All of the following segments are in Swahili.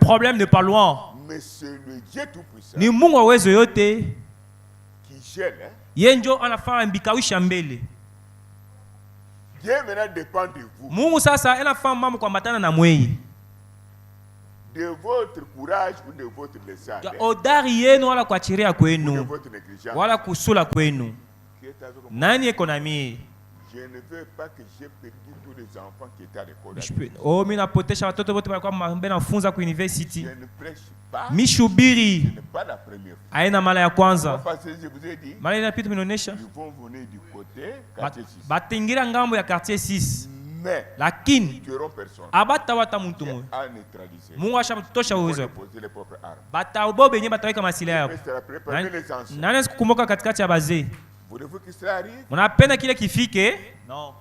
problème n'est pas loin. Mais c'est le Dieu tout-puissant Ni Mungu wa uwezo yote. qui gêne. Yeye ndio anafanya mbikawisha mbele. Dieu maintenant dépend de vous. Mungu sasa anafanya mambo kwa matana na mwei. De votre courage ou de votre laissade. Odari yenu wala kuachiria De kwenu. votre négligence. Wala kusula kwenu. Qui est avec moi? Nani eko na mie? Je ne veux pas que j'ai perdu tous les enfants qui étaient à l'école. Oh, mimi napotesha watoto wote walikuwa mbele nafunza ku university. Je ne prêche pas. Mishubiri. Ce n'est pas la première fois. Aina mala ya kwanza. Parce que je vous ai dit, Mala inapita minaonesha. ils vont venir du côté quartier 6. Batingira ngambo ya quartier 6. Mais Lakini ils ne tueront personne. abata wata muntu moyo. À neutraliser. Mungu ashatosha Ils uwezo. vont déposer les propres armes. Bataobo benye bataweka masila yao. Mais c'est la préparer les anciens. Nani sikukumbuka katikati ya bazee. Voulez-vous que cela arrive? Unapenda kile kifike? Non.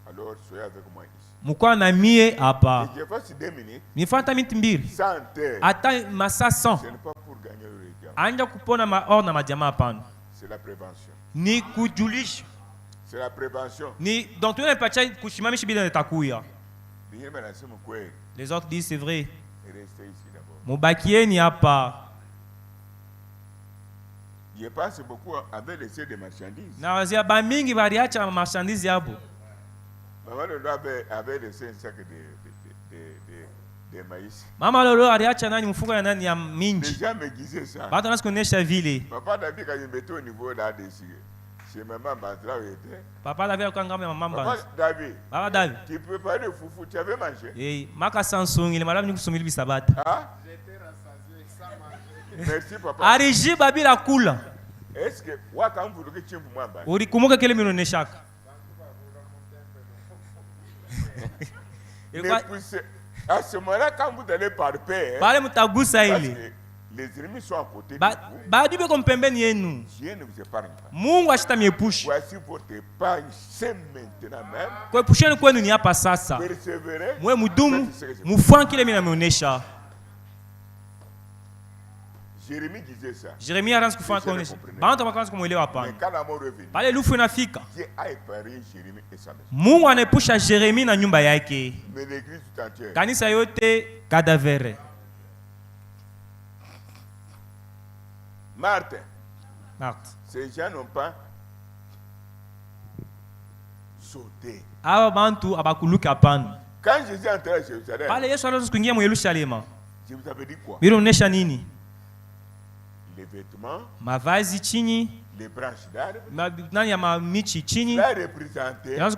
Alors soyez avec moi ici. Mukwa na mie hapa. Et je passe 2 minutes. Nifanta minti mbili. Sans terre. Hata masaa 100. Ce n'est pas pour gagner le regard. Anja kupona maor na majamaa hapana. C'est la prévention. Ni kujulisha. C'est la prévention. Ni donc tunapacha kushimamisha bila nitakuya. Bien menacé mon coeur. Les autres disent c'est vrai. Et restez ici d'abord. Mubakieni hapa. Je pense beaucoup avec laissé des marchandises. Na wazia ba mingi baliacha marchandise yabo. Maman Lolo avait laissé un sac de maïs. Mama Lolo aliacha nani mfuko ya nani ya Les minji. gens me disaient ça. Bado nasikuonesha vile. Papa David, quand je mettais au niveau là-dessus, chez maman Bandra, où il était. Papa David alikuwa ngamba ya mama Papa Banzi. David, Baba David. tu peux parler de foufou, tu avais mangé? Eh, maka Samsung ile malamu nikusumili bisabata. Hein? J'étais rassasié sans manger. Merci papa. Ariji babila kula. Est-ce que, quand vous voulez que tu me moi, Ulikumbuka kile minoneshaka. à ce moment-là, quand vous allez par paix, Pale mutagusa parce ile. que les ennemis sont à côté de Ba vous, badu beko mpembeni yenu. Dieu ne vous épargne pas. Mungu ashitamiepusha. Voici votre épargne, c'est maintenant même. Kuepusheni kwenu ni hapa sasa. Persévérez. Mwe mudumu, Faites ce que je- mufanye kile mimi nameonesha. Jérémie disait ça. Yeremia anaanza kufanya kuonesha. Bantu wakaanza kumuelewa Mais hapana. quand la mort est venue, Pale lufu inafika. Dieu a épargné Jérémie et sa maison. Mungu anaepusha Yeremia na nyumba yake. Mais l'église tout entière. Kanisa yote kadavere. Martin, Marthe. ces gens n'ont pas sauté. Aba bantu abakuluka hapana. Quand Jésus est entré à Jérusalem, Pale Yesu anaanza kuingia mu Yerusalema. je vous avais dit quoi? Bilionesha nini? Les vêtements, Mavazi chini, les branches d'arbres, nani ya mamichi chini. ça représentait Yanaanza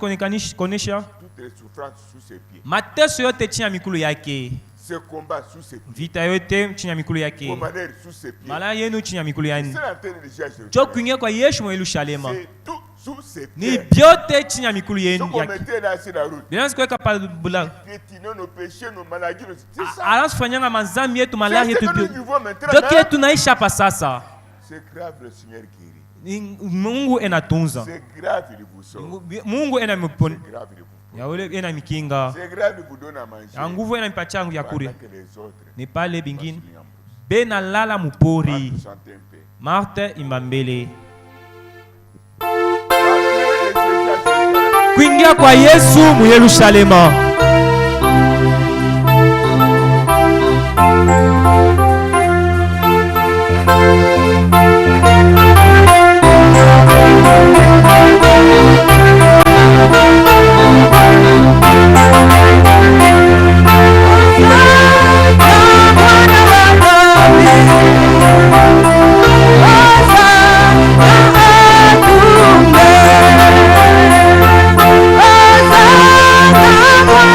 kuonesha toutes les souffrances sous ses pieds. mateso yote chini ya mikulu yake. Ce combat sous ses pieds. Vita yote chini ya mikulu yake. Commander sous ses pieds. Mala yenu chini ya mikulu C'est yenu. l'antenne de Jésus. Jo kuingia kwa Yesu mu Yerusalema. C'est tout sous ses Ni pieds. byote chini ya mikulu Ce yenu qu'on yake. mettait là sur la route. Bila sikuweka pale bula. Piétinons nos péchés, nos maladies. C'est ça. Alafu fanyanga mazambi yetu C'est malari ce yetu. que nous vivons maintenant. Jote yetu naishi hapa sasa. C'est grave, le Seigneur guérit. Mungu enatunza. C'est grave, il vous sauve. Mungu enamipona. C'est grave, il vous Ya ule enamikinga. C'est grave, il vous donne à manger. Ya nguvu enamipatia yangu ya kure. Pendant que les autres Ni pale bingine. basculent en brousse. Bena lala mupori. Marthe chantait un peu. Marthe imbambele. Entrez et Jésus à Jérusalem. Kuingia kwa Yesu mu Yerusalema. Hosanna,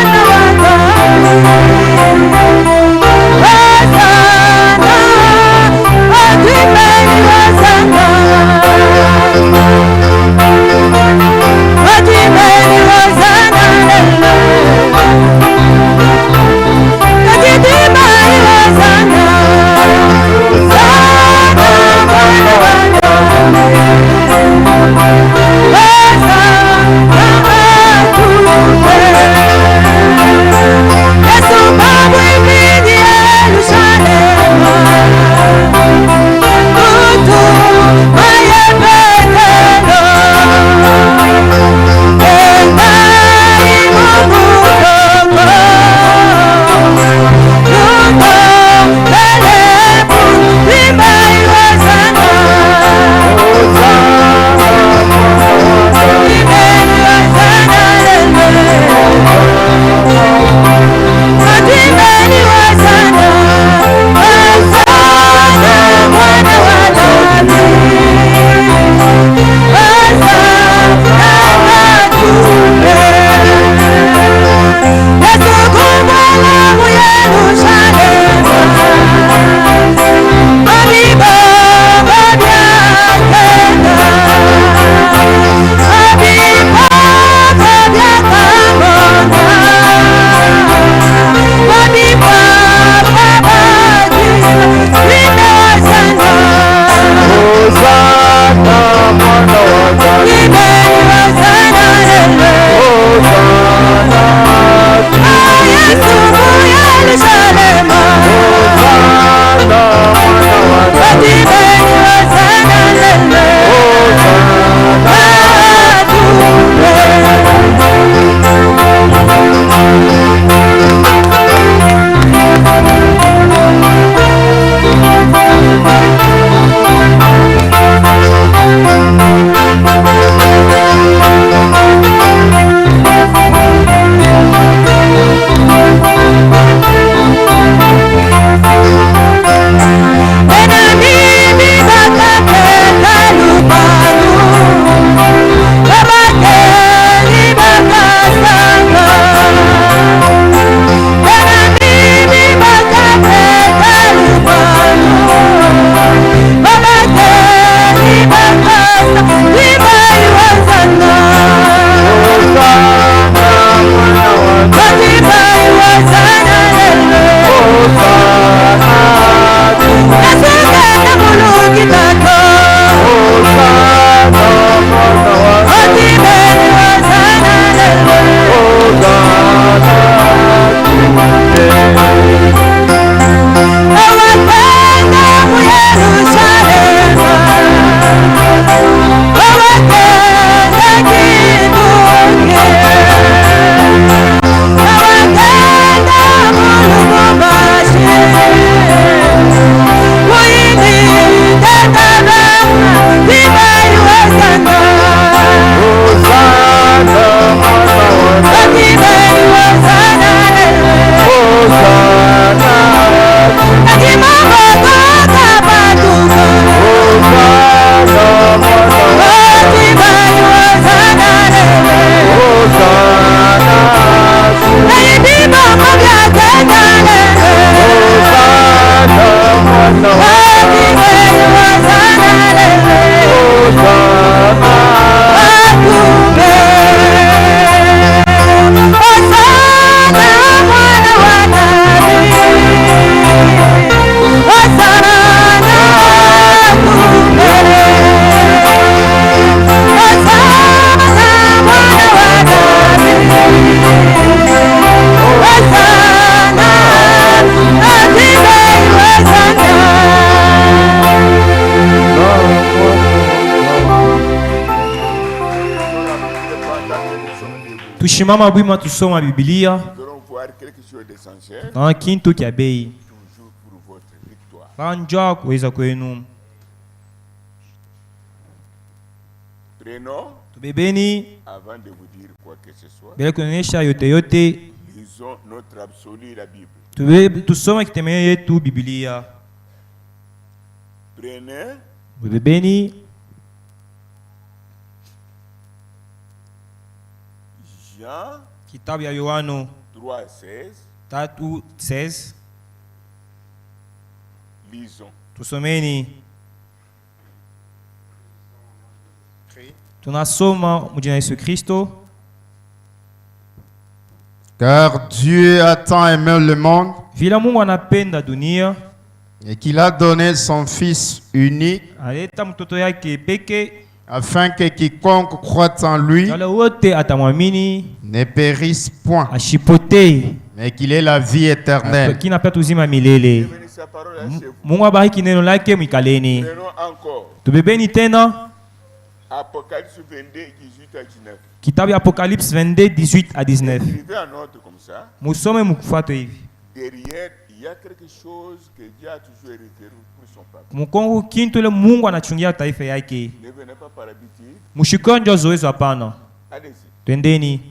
Tushimama bwima tusoma Biblia. Nous allons voir quelque chose d'essentiel. Na kintu kya bei. Toujours pour votre victoire. Banjwa kuweza kwenu. Prenons, Tubebeni avant de vous dire quoi que ce soit, bila kuonyesha yote yote. lisons notre absolu, la Bible. Tusoma kitemeo yetu Biblia. Prenez Tubebeni Jean kitabu ya Yohano 3,16. 3:16. Lisons. Tusomeni. Tunasoma mjina Yesu Kristo. Car Dieu a tant aimé le monde Vile Mungu anapenda dunia, et qu'il a donné son Fils unique aleta mtoto yake peke, afin que quiconque croit en lui wale wote atamwamini ne périsse point, ashipotee, mais qu'il ait la vie éternelle. lakini apate uzima milele. Bienvenue sa parole à chez vous. Mungu abariki neno lake mwikaleni. Prenons encore Tubebeni tena Apocalypse 22, 18 à 19. kitabu ya Apocalypse 22, 18 à 19. Écrivez en ordre comme ça. Musome mkufuate hivi. Derrière, il y a quelque chose que Dieu a toujours réservé pour son peuple. Mkongo kintu ile Mungu anachungia taifa yake. Ne venez pas par habitude. Mushikonjo zoezo hapana. Allez-y. Twendeni.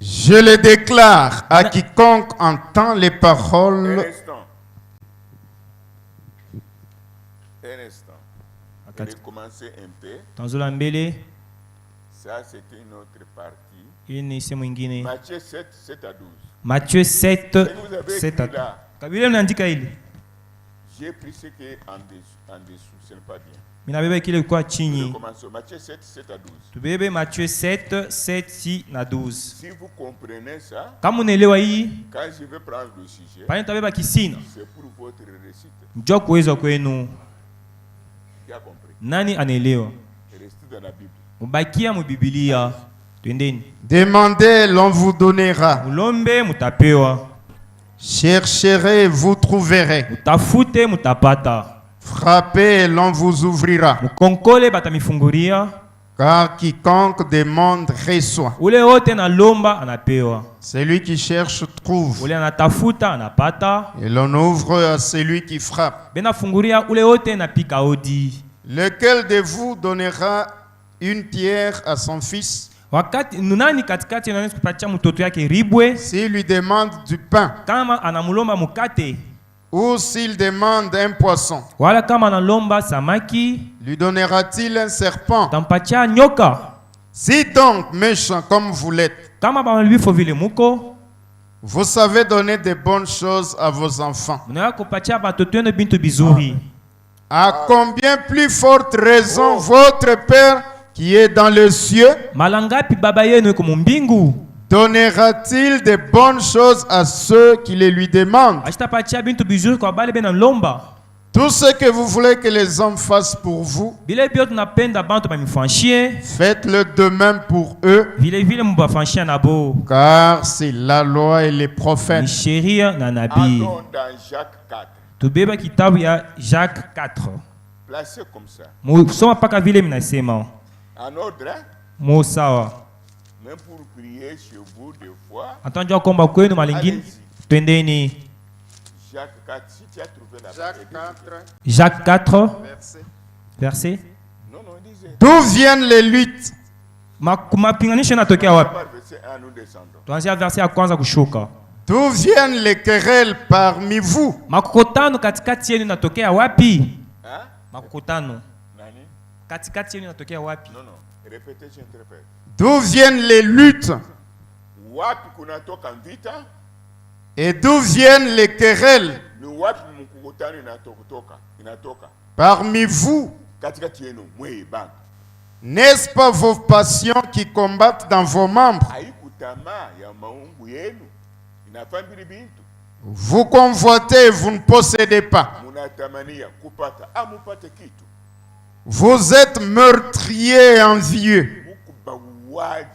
Je le déclare à quiconque entend les Un paroles. instant. Un instant. Je vais commencer un peu. Tanzola mbele. Ça, c'était une autre partie. Hii ni sehemu ingine. Matthieu 7, 7 à 12. Matthieu 7, Ce que vous avez 7 écrit à... là, Kabila mnaandika hili. j'ai pris ce qui est en dessous. Ce n'est pas bien. Minabeba kile kwa Je chini. commence. Matthieu 7, 7 à 12. Tubebe Matthieu 7, 7 si na 12. Si vous comprenez ça, Kama unaelewa hii, quand je vais prendre le sujet, pale tabeba kisina. c'est pour votre réussite. Njoo kuweza kwenu. Qui a compris? Nani anaelewa? Restez dans la Bible. Mubakia mu Biblia. Twendeni. Demandez, l'on vous donnera. Mulombe mutapewa. Chercherez, vous trouverez. Mutafute mutapata. Frappez, l'on vous ouvrira. Mukonkole batamifunguria. Car quiconque demande reçoit. Ule wote na lomba anapewa. Celui qui cherche trouve. Ule anatafuta anapata. Et l'on ouvre à celui qui frappe. Bena funguria ule wote na pika odi. Lequel de vous donnera une pierre à son fils Wakati nani katikati anaweza kupatia mtoto yake ribwe s'il lui demande du pain, kama anamulomba mukate, ou s'il demande un poisson? wala kama analomba samaki Lui donnera-t-il un serpent? tampatia nyoka? Si donc, méchant comme vous l'êtes, Kama bamalibifu vile muko, vous savez donner de bonnes choses à vos enfants, mnaweza kupatia batoto yenu bintu bizuri. à combien plus forte raison votre Père qui est dans les cieux Malangapi baba yenu yuko mumbingu donnera-t-il de bonnes choses à ceux qui les lui demandent? ashitapatia bintu bizuri kwa bale bena lomba. Tout ce que vous voulez que les hommes fassent pour vous, Bile biote napenda bantu bamifanshie, faites-le de même pour eux, vile vile mubafanshia nabo. car c'est la loi et les prophètes. Ni sheria na nabii. Allons dans Jacques 4. Tubeba kitabu ya Jacques 4. Placez comme ça. Musoma paka vile minasema. En ordre, hein? Mo sawa. Même pour prier chez vous des fois. Atanjua komba kwenu malingine. Allez-y. Twendeni. Jacques 4, si tu as trouvé la Jacques 4, Jacques 4, verset. verset. Non, non, disait. D'où viennent les luttes? Mapinganisho natokea wapi? Par verset 1, nous descendons. Tuanzia verset ya kwanza kushuka. D'où viennent les querelles parmi vous? Makokotano katikati yenu natokea wapi? Hein? Makokotano Nani? katikati yenu natokea wapi? Non, non. Répétez, j'interprète. D'où viennent les luttes? Wapi kunatoka vita? Et d'où viennent les querelles Ni wapi mkukutano inatoka? parmi vous? Katikati yenu mwebanga. N'est-ce pas vos passions qui combattent dans vos membres? Haikutamaa ya maungu yenu inafambili bintu. Vous convoitez et vous ne possédez pas. Munatamania kupata amupate kitu. Vous êtes meurtriers et envieux. Mukubawaji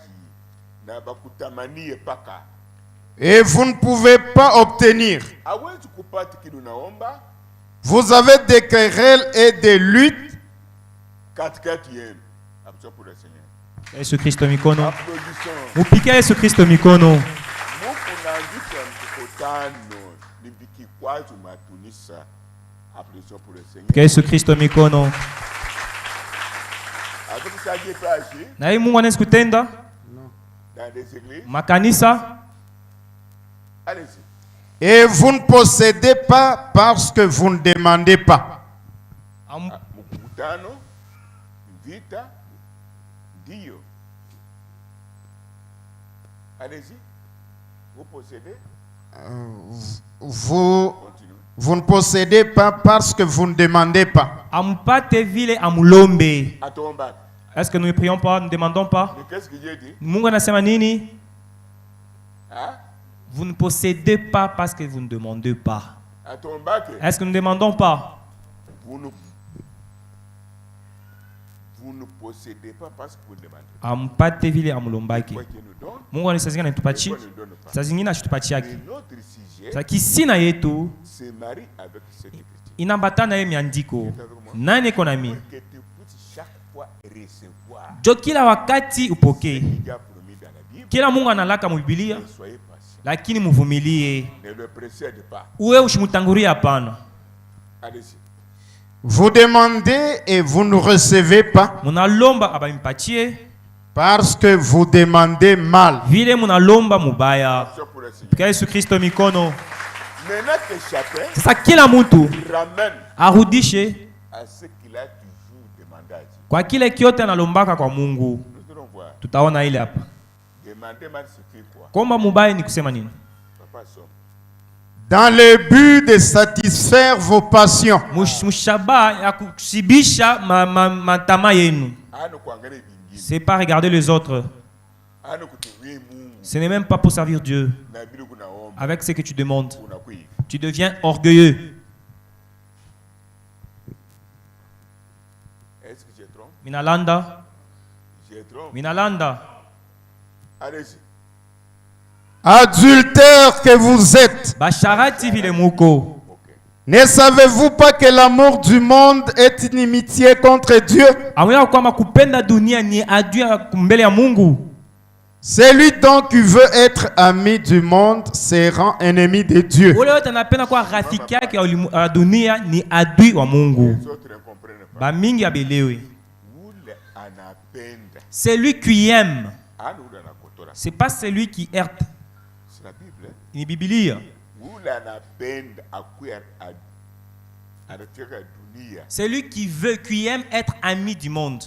na bakutamanie paka. Et vous ne pouvez pas obtenir. Hawezi kupata kitu naomba. Vous avez des querelles et des luttes. Katikati yenu. Apso pour le Seigneur. Yesu Kristo mikono. Applaudissons. Mupike Yesu Kristo mikono. Mukunandika mkutano ni vikikwazo matunisa. Applaudissons pour le Seigneur. Mupike Yesu Kristo mikono. Avec ça qui est passé Na hii Mungu anaweza kutenda dans des églises. makanisa. Allez-y. Et vous ne possédez pas parce que vous ne demandez pas. Mkutano, vita, ndio. Allez-y. Vous possédez. Vous Continuez. ne possédez pas parce que vous ne demandez pas. Ampate vile amulombe. Atomba. Est-ce que nous ne prions pas, nous ne demandons pas? Mais qu'est-ce que Dieu dit? Mungu anasema nini? Hein? Vous ne possédez pas parce que vous ne demandez pas. Atomba que Est-ce que nous ne demandons pas? vous ne possédez pas parce que vous ne demandez. Ampate vile amulombaki. Quoi qu'il nous donne, Mungu saa zingine anatupatia, quoi ne donne pas. saa zingine ashitupachiaki. Et notre sujet Sasa kisina yetu se marie avec cette écriture. inambatana ye miandiko. Nani iko nami? Que tu puisses chaque fois recevoir. Jo kila wakati upokee. Il y a promis dans la Bible. Kila Mungu analaka mu Biblia, Ne soyez patient. lakini muvumilie. Ne le précède pas. Uwe ushimutangulia hapana. Allez-y. Vous demandez et vous ne recevez pas Munalomba abampatie, parce que vous demandez mal. vile munalomba mubaya. Action pour le Seigneur. Kwa Yesu Kristo mikono. Maintenant que chacun Sasa kila mtu ramène arudishe à ce qu'il a toujours demandé à Dieu. kwa kile kiote analombaka kwa Mungu. Nous allons voir. Tutaona ile hapa. Demander mal signifie quoi? Komba mubaya ni kusema nini? Papa somme. Dans le but de satisfaire vos passions. Mushaba ya kushibisha matama yenu. Ano kuangalia vingine. C'est pas regarder les autres. Ano kutumia Mungu. Ce n'est même pas pour servir Dieu. Na bila kunaomba. Avec ce que tu demandes, Unakuiva. tu deviens orgueilleux. Est-ce que je trompe? Minalanda, Je trompe. Minalanda. Allez-y. Adultères que vous êtes, Basharati vile muko. Ok. ne savez-vous pas que l'amour du monde est inimitié contre Dieu? Amuna kwamba kupenda dunia ni adui mbele ya Mungu. Celui donc qui veut être ami du monde se rend ennemi de Dieu. Ule yote anapenda kwa rafiki yake ya dunia ni adui wa Mungu. Les autres ne comprennent pas. Ba mingi abelewe. Ule anapenda. Celui qui aime, Ano ule anakotora. c'est pas celui qui herte. C'est la Bible. Hein? Ni Biblia. Ule anapenda akuya anataka dunia. Celui qui veut, qui aime être ami du monde.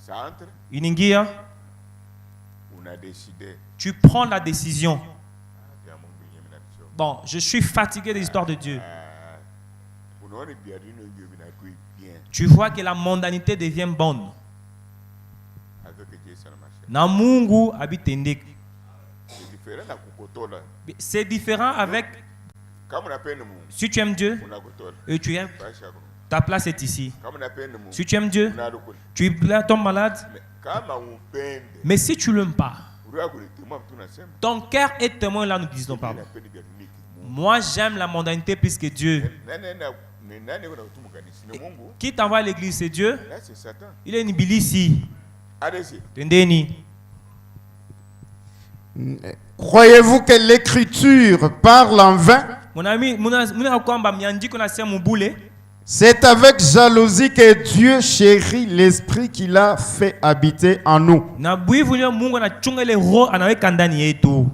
Ça entre, Iningia, on a décidé. tu prends la décision. Ya Mungu yenyewe mnabisho. Bon, je suis fatigué des histoires de Dieu. Unaona biarino ndio vinakui bien. Tu vois que la mondanité devient bonne. Avec Dieu ça marche. Na Mungu abitendeka. C'est différent na kukotola. C'est différent avec Kama unapenda Mungu, si tu aimes Dieu unakotola. et tu aimes, Basha yako. ta place est ici. Kama unapenda Mungu, Si tu aimes Dieu, unarukula. tu tombes malade. Mais kama umpende, Mais si tu l'aimes pas, uriya kulitima mtu unasema. ton cœur est témoin là, nous disons pas. Unapenda biarino Mungu. Moi, j'aime la mondanité plus que Dieu. Nani kuna kutumu kanisa? Ni Mungu. Qui t'envoie à l'église, c'est Dieu. Là c'est Satan. Il est nibilisi. Allez-y. Tendeni. Croyez-vous que l'écriture parle en vain? Mon ami, muna kwamba miandiko nasema mubule. C'est avec jalousie que Dieu chérit l'esprit qu'il a fait habiter en nous. Na bwivu leo Mungu anachunga ile roho anaweka ndani yetu.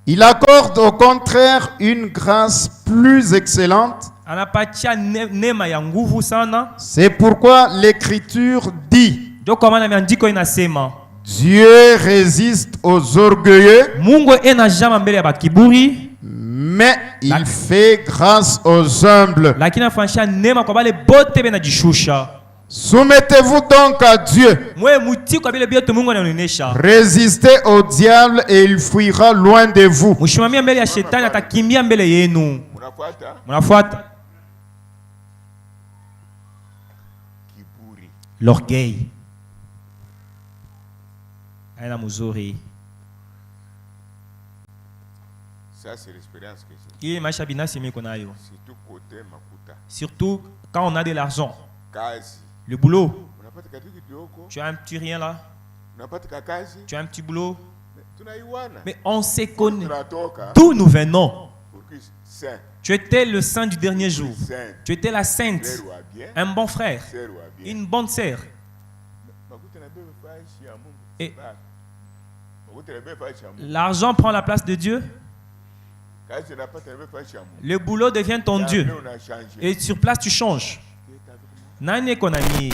Il accorde au contraire une grâce plus excellente. Anapatia neema ya nguvu sana. C'est pourquoi l'écriture dit: Ndio kwa maana miandiko inasema Dieu résiste aux orgueilleux, Mungu ena jama mbele ya bakiburi, Mais il fait grâce aux humbles. lakini anafanyisha neema kwa wale bote benajishusha. Soumettez-vous donc à Dieu. Mwe mutii kwa vile vyote Mungu anaonyesha. Résistez au diable et il fuira loin de vous. Mshimamia mbele ya shetani atakimbia mbele yenu. Unafuata? Mnafuata? Kiburi. L'orgueil. Aina mzuri. Ça c'est l'expérience que j'ai. Hii maisha binafsi mimi nayo. Surtout côté makuta. Surtout quand on a de l'argent. Kazi. Le boulot. Unapata kitu kidogo. Tu as un petit rien là. Unapata kazi. Tu as un petit boulot. Tunaiwana. Mais on se connaît. Tunatoka. D'où nous venons. Pour qui saint. Tu étais le saint du dernier jour. Saint. Tu étais la sainte. Frère ou bien. Un bon frère. Sœur ou bien. Une bonne sœur. Makuta na bebe fashi ya Mungu. Et Makuta na bebe fashi ya Mungu. l'argent prend la place de Dieu. Kazi unapata na bebe fashi ya Mungu. Le boulot devient ton Dieu. Après, on a changé. Et sur place, tu changes. Nani ekonami.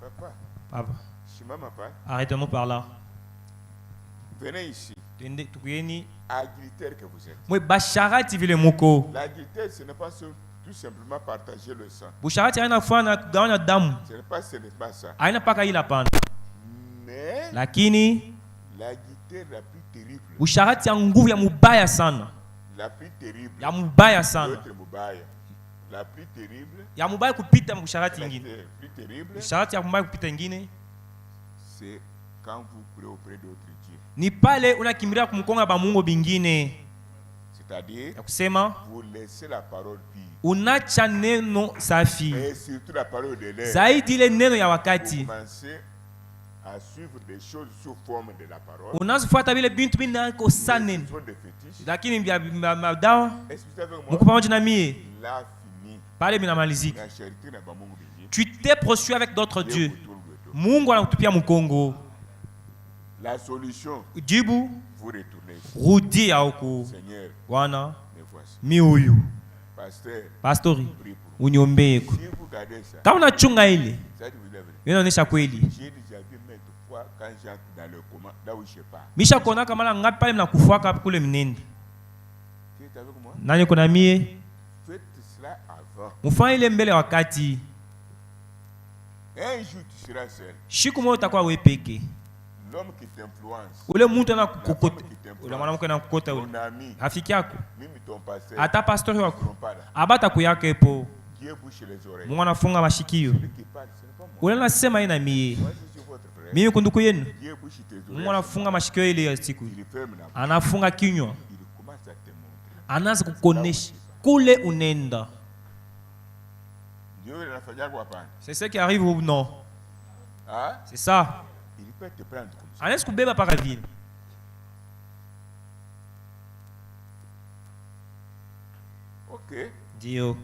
Papa. Papa. Shimama pa. Arrêtons-nous par là. Venez ici. Tukuyeni. Agriculteur que vous êtes. Mwe basharati vile muko. L'agriculteur, ce n'est pas tout simplement partager le sang. Busharati haina kufanya kugawanya damu. Ce n'est pas ça. Haina paka ila pana. Mais Lakini l'agriculteur la plus terrible. busharati ya nguvu ya mubaya sana. La plus terrible. Ya mubaya sana. L'autre mubaya. La plus terrible. Ya mubaya kupita busharati La ingine. plus terrible. Busharati ya mubaya kupita ingine. C'est quand vous courez auprès d'autres dieux. Ni pale unakimbilia kumkonga ba Mungu bingine. C'est-à-dire, Ya kusema vous laissez la parole pire. unacha neno safi. Et surtout la parole de l'air. Zaidi ile neno ya Vous wakati. commencez à suivre des choses sous forme de la parole. Unazofuata vile bintu binako sana. Ce sont des fétiches. Lakini vya madawa Est-ce que vous savez mko moi? pamoja na mie Là, fini. pale binamalizika. La charité n'a pas mon béni. Tu t'es prostitué avec d'autres Dieu dieux. vous tourne le dos. Mungu anakutupia mkongo. La solution, Jibu vous retournez. rudi huko. Seigneur, Bwana me voici. mi huyu Pasteur, pastori prie pour uniombeko. moi. Si vous gardez ça, Kama unachunga ile ça vous lève. inaonyesha kweli. J'ai déjà vu maintes fois quand j'entre dans le coma, là où je sais pas. Misha kuona kama la ngapi pale mnakufuaka kule mnende. Tu es avec moi? Nani kuna mie? Faites cela avant. Mfanye ile mbele wakati. Un jour tu seras seul. Siku moja utakuwa wewe peke. L'homme qui t'influence, Ule mtu anakukokota. Ule mwanamke anakukota ule. ton ami, Rafiki yako. même ton pasteur, Hata pastori ne wako. seront pas là. Abata kuyake po. Dieu bouche les oreilles. Mungu anafunga mashikio. Celui qui parle, ce n'est pas moi. Ule anasema ina mie. Moi, je suis votre frère. Mimi kunduku yenu. Dieu bouche tes Mungu oreilles. anafunga mashikio ile ya siku. Il ferme la bouche. Anafunga kinywa. Il commence à te montrer. Anaanza kukuonesha kule unenda. Dieu anafanya kwa hapana. C'est ce qui arrive ou non? Ah, C'est ça. il peut te prendre comme ça. Anaweza kubeba para vile. Ok. Ndio.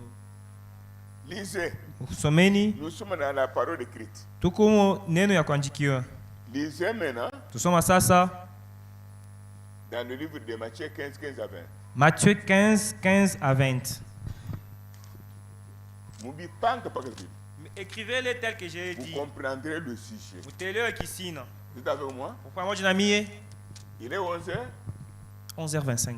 Lisez. Someni Nous sommes dans la parole écrite. tuko neno ya kuandikiwa. Lisez maintenant Tusoma sasa dans le livre de Matthieu 15, 15 à 20. Matthieu 15, 15 à 20. Mubi panka pakati. Écrivez-le tel que j'ai Vous dit. comprendrez le sujet. Mutelewe kisina. Vous êtes avec moi? Kwa pamoja na mie Il est 11h. 11h25.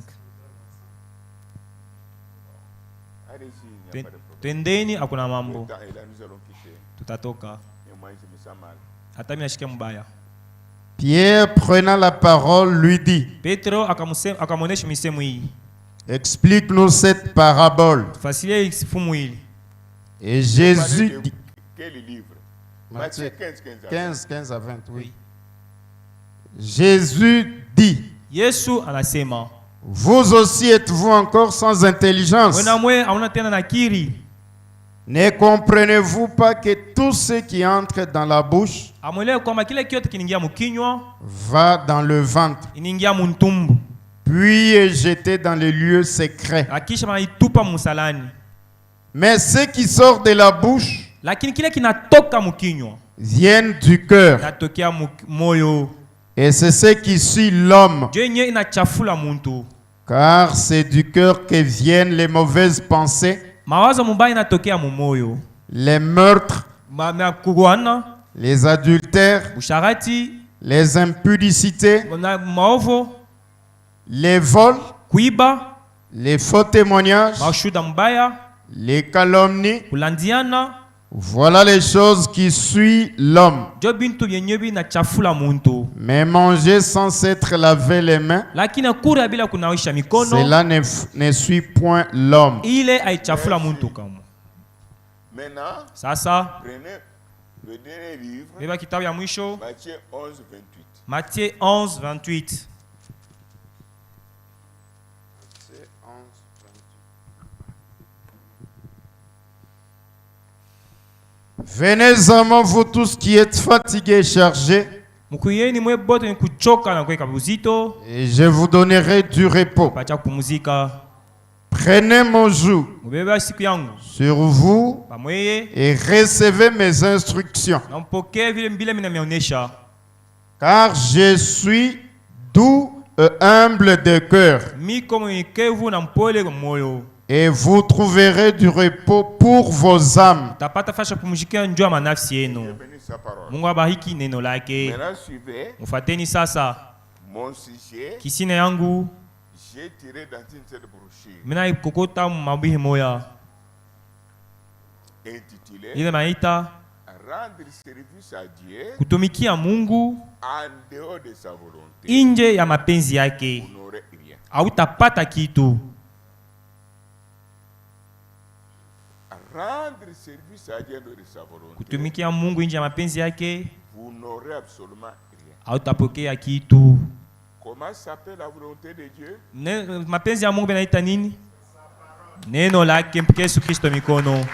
Allez-y, il n'y a pas de problème. Twendeni hakuna Le mambo. temps est là, nous allons quitter. Tutatoka. Et moi, je me sens mal. Hata mimi nashikia mbaya. Pierre, prenant la parole, lui dit, Petro akamuonesha misemo hii. explique-nous cette parabole. Fasilie sifumu hili. Et Parlez Jésus de dit, quel livre? Matthieu Matthieu 15, 15 à 20. 15, 15 à 20, oui. Jésus dit, Yesu anasema, vous aussi êtes-vous encore sans intelligence? wewe mwe hauna tena na akili. Ne comprenez-vous pas que tout ce qui entre dans la bouche Amwelewe kwamba kile kiote kinaingia mkinywa, va dans le ventre, inaingia mtumbu. puis est jeté dans les lieux secrets. Akisha wanaitupa msalani. Mais ce qui sort de la bouche Lakini kile kinatoka mkinywa, vient du cœur, natokea moyo. et c'est ce qui suit l'homme, Ndio yenyewe inachafula muntu. car c'est du cœur que viennent les mauvaises pensées, Mawazo mubaya inatokea mumoyo. les meurtres, Kugoana, les adultères, usharati, les impudicités, maovu, les vols, kuiba, les faux témoignages, mashuda mbaya, les calomnies. kulandiana, Voilà les choses qui suivent l'homme. jo bintu byenyebi na chafula muntu. Mais manger sans s'être lavé les mains, Lakini kula bila kunawisha mikono, cela ne suit point l'homme. ile haichafula muntu kama. Maintenant, Sasa prenez le dernier livre, beba kitabu ya mwisho Matthieu 11, 28. Matthieu 11, 28. Venez à moi, vous tous qui êtes fatigués et chargés, Mukuyeni mwe bote ni kuchoka na kuweka buzito, et je vous donnerai du repos. pacha kupumuzika. Prenez mon joug Mubeba siku yangu, sur vous pamweye, et recevez mes instructions, na mpokee vile mbile mina mionyesha. car je suis doux et humble de cœur, Miko mwenyekevu na mpole kwa moyo. et vous trouverez du repos pour vos âmes. Tapata fasha pumzika njoo ya manafsi yenu. Bénis sa parole. Mungu abariki neno lake. Maintenant, suivez Mfuateni sasa. mon sujet. Kisine yangu, J'ai tiré dans une seule brochure mina ikokota mabihi moya. intitulée Ile maita Rendre service à Dieu kutumikia Mungu en dehors de sa volonté. nje ya mapenzi yake. Vous n'aurez rien. Hautapata kitu. Rendre service à Dieu en dehors de sa volonté. Kutumikia Mungu nje ya mapenzi yake, Vous n'aurez absolument rien. hautapokea kitu. Comment s'appelle la volonté de Dieu? Mapenzi ya Mungu benaita nini? Neno lake, mpokee Yesu Kristo mikono.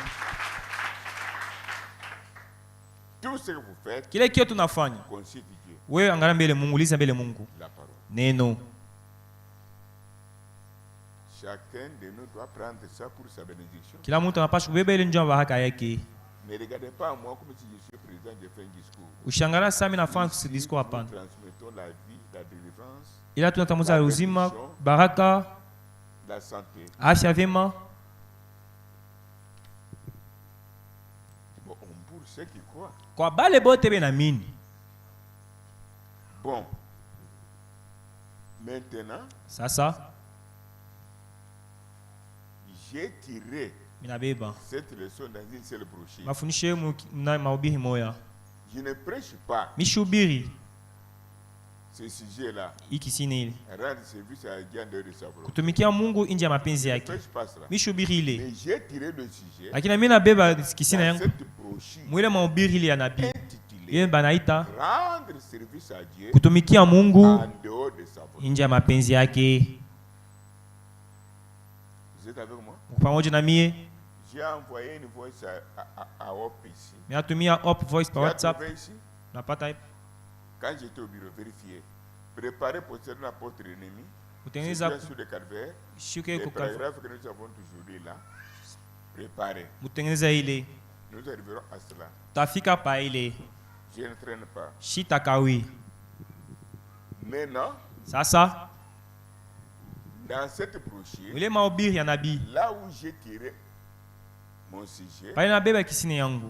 Tout ce que vous faites, Kile kitu tunafanya, consulte Dieu. wewe angalia mbele Mungu, uliza mbele Mungu. La parole. Neno. Chacun de nous doit prendre ça pour sa bénédiction. Kila mtu anapaswa kubeba ile njoo ya baraka yake. Ne regardez pas à moi comme si je suis président, je fais un discours. Ushangala sasa mimi nafanya Ici, discours hapana. nous transmettons la vie, la délivrance, Ila tunatambuza uzima, baraka, la santé. afya vyema. Bon, pour ceux qui croient. Kwa bale bote benamini. Bon. Maintenant, Sasa j'ai tiré minabeba cette leçon dans une seule brochure. mafundisho yenu na mahubiri moya. Je ne prêche pas Mishubiri ce sujet-là. hiki sini ile. Rendre service à Dieu en dehors de sa volonté. Kutumikia Mungu nje ya mapenzi Je ne yake. prêche pas cela. Mishubiri ile. Mais j'ai tiré le sujet Lakini mimi nabeba kisina dans yangu cette brochure mwile mahubiri ile ya nabii. intitulée Yeye banaita Rendre service à Dieu kutumikia Mungu en dehors de sa volonté. nje ya mapenzi yake. Vous êtes avec moi? Pamoja na mie, J'ai envoyé une voice à Hop ici. mimi natumia Up Voice Tu par as WhatsApp. trouvé ici? Napata Quand j'étais au bureau, vérifié. Préparez pour servir notre ennemi. kutengeneza C'est bien sur le calvaire. shuke Les kuka paragraphes que nous avons toujours là. Préparez. kutengeneza ile. Nous arriverons à cela. Tafika pa ile. Je ne traîne pas. Shitakawi. Maintenant, Sasa dans cette brochure, ile mahubiri ya nabii. là où j'ai tiré mon sujet, Pale nabeba kisini yangu.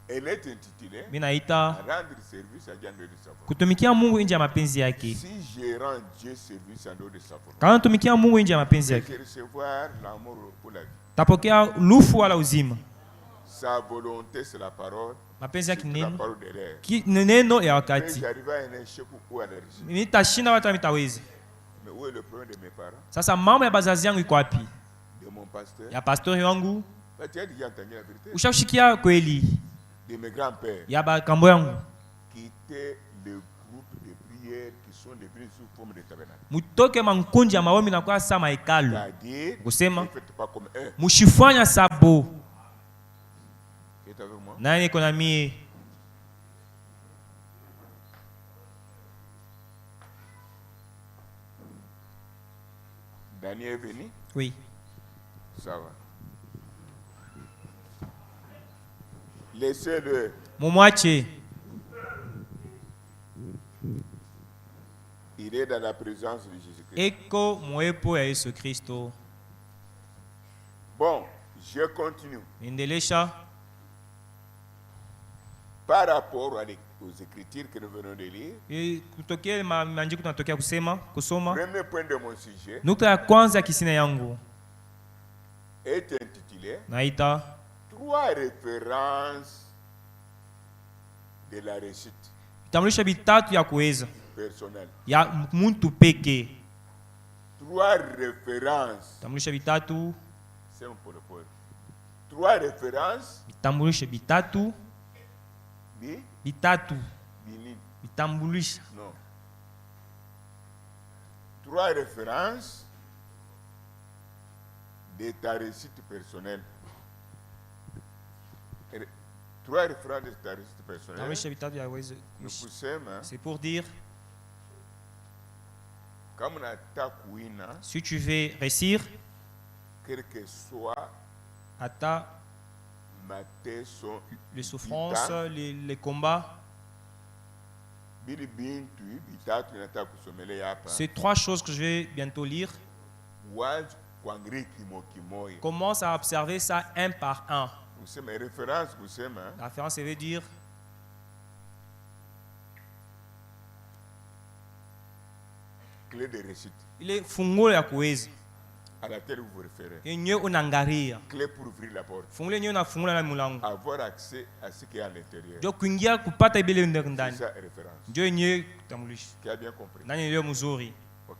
elle est intitulée Mimi naita Rendre service à Dieu en dehors de sa volonté. kutumikia Mungu nje ya mapenzi yake. Si je rends Dieu service en dehors de sa volonté, Kama tumikia Mungu nje ya mapenzi je yake, vais recevoir l'amour pour la vie. tapokea lufu wala uzima. Sa volonté, c'est la parole. Mapenzi yake C'est ni la nini? parole de l'air. Neno ya Mais wakati. j'arrive à un échec ou à la réussite. Mimi nitashinda watu mitaweza. Mais où est le problème de mes parents, Sasa mambo ya bazazi yangu iko wapi? de mon pasteur? Ya pastori wangu? Bah, tu as déjà entendu la vérité. Ushakushikia kweli? De mes grands-pères, Ya bakambo yangu? qui étaient le groupe de prière qui sont devenus sous forme de tabernacle. Mutoke mankunji ya maombi na kwa saa mahekalu. C'est-à-dire, Kusema ne faites pas comme un. mushifanya sabo. Tu es avec moi? Nani iko na mie? Daniel est venu, Oui. ça va. Laissez-le. Mumwache. Il est dans la présence de Jésus-Christ. Eko mwepo ya Yesu Kristo. Bon, je continue. Endelesha Par rapport aux Écritures que nous venons de lire. Kutokea maandiko tunatokea kusoma. Premier point de mon sujet Nukta ya kwanza ya kisina yangu est intitulé naita 3 références de la réussite vitambulisho vitatu ya kuweza personnelle. ya mtu pekee. 3 références. Vitambulisho vitatu, C'est un peu le point. 3 références vitambulisho vitatu, vitatu, vitambulisho. Non. 3 références de ta réussite personnelle. 3 références de ta réussite personnelle. Vitambulisho vitatu ya uwezo. Nous poussons, C'est pour dire, comme on attaque Wina, si tu veux réussir, quel que soit ata les souffrances, les combats, c'est 3 choses que je vais bientôt lire. Commence à observer ça un par un. La référence, ça veut dire clé de réussite. Il est funguo ya kuweza. À laquelle vous vous référez. Yenye unangaria. Clé pour ouvrir la porte. Funguo yenye unafungula na mulango. Avoir accès à ce qui est à l'intérieur. Ndio kuingia kupata ibele ndani. C'est ça référence. Ndio yenye kutambulisha. Qui a bien compris. Nani leo mzuri. OK.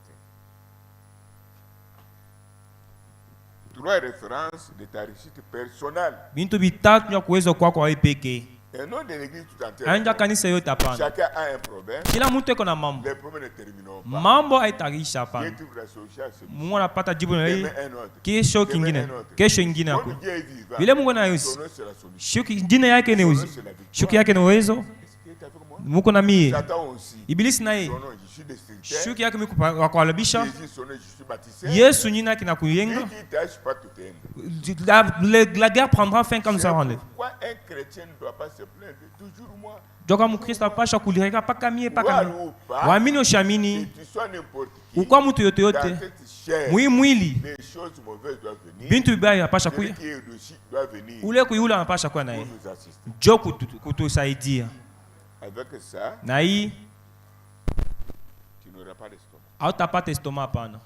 3 références de ta réussite personnelle. Bintu bitatu ya kuweza kwako wewe pekee. Et non de l'église tout entière. Anja kanisa yote hapana. Chacun a un problème. Kila mtu eko na mambo. Les problèmes ne termineront pas. Mambo haitaisha hapana. Mungu anapata jibu na hii. Kesho kingine. Kesho ingine yako. Vile Mungu anaishi. Shuki jina yake ni uzi. Shuki yake ni uwezo. Mungu na mie. Ibilisi na yeye. Shuki yake mimi kualabisha. Yesu nyina yake na kuyenga. La guerre prendra fin quand nous serons là. Pourquoi un chrétien ne doit pas se plaindre toujours moi? Joka mkristo apasha kulireka paka mie paka mie. Waamini ushamini. Ukwa mtu yote yote. Mwili. Bintu bibaya apasha kuya. Ule kuyula apasha kuya naye. Jo kutusaidia. Avec ça, na hii tu n'auras pas d'estomac. Hautapata estomac hapana.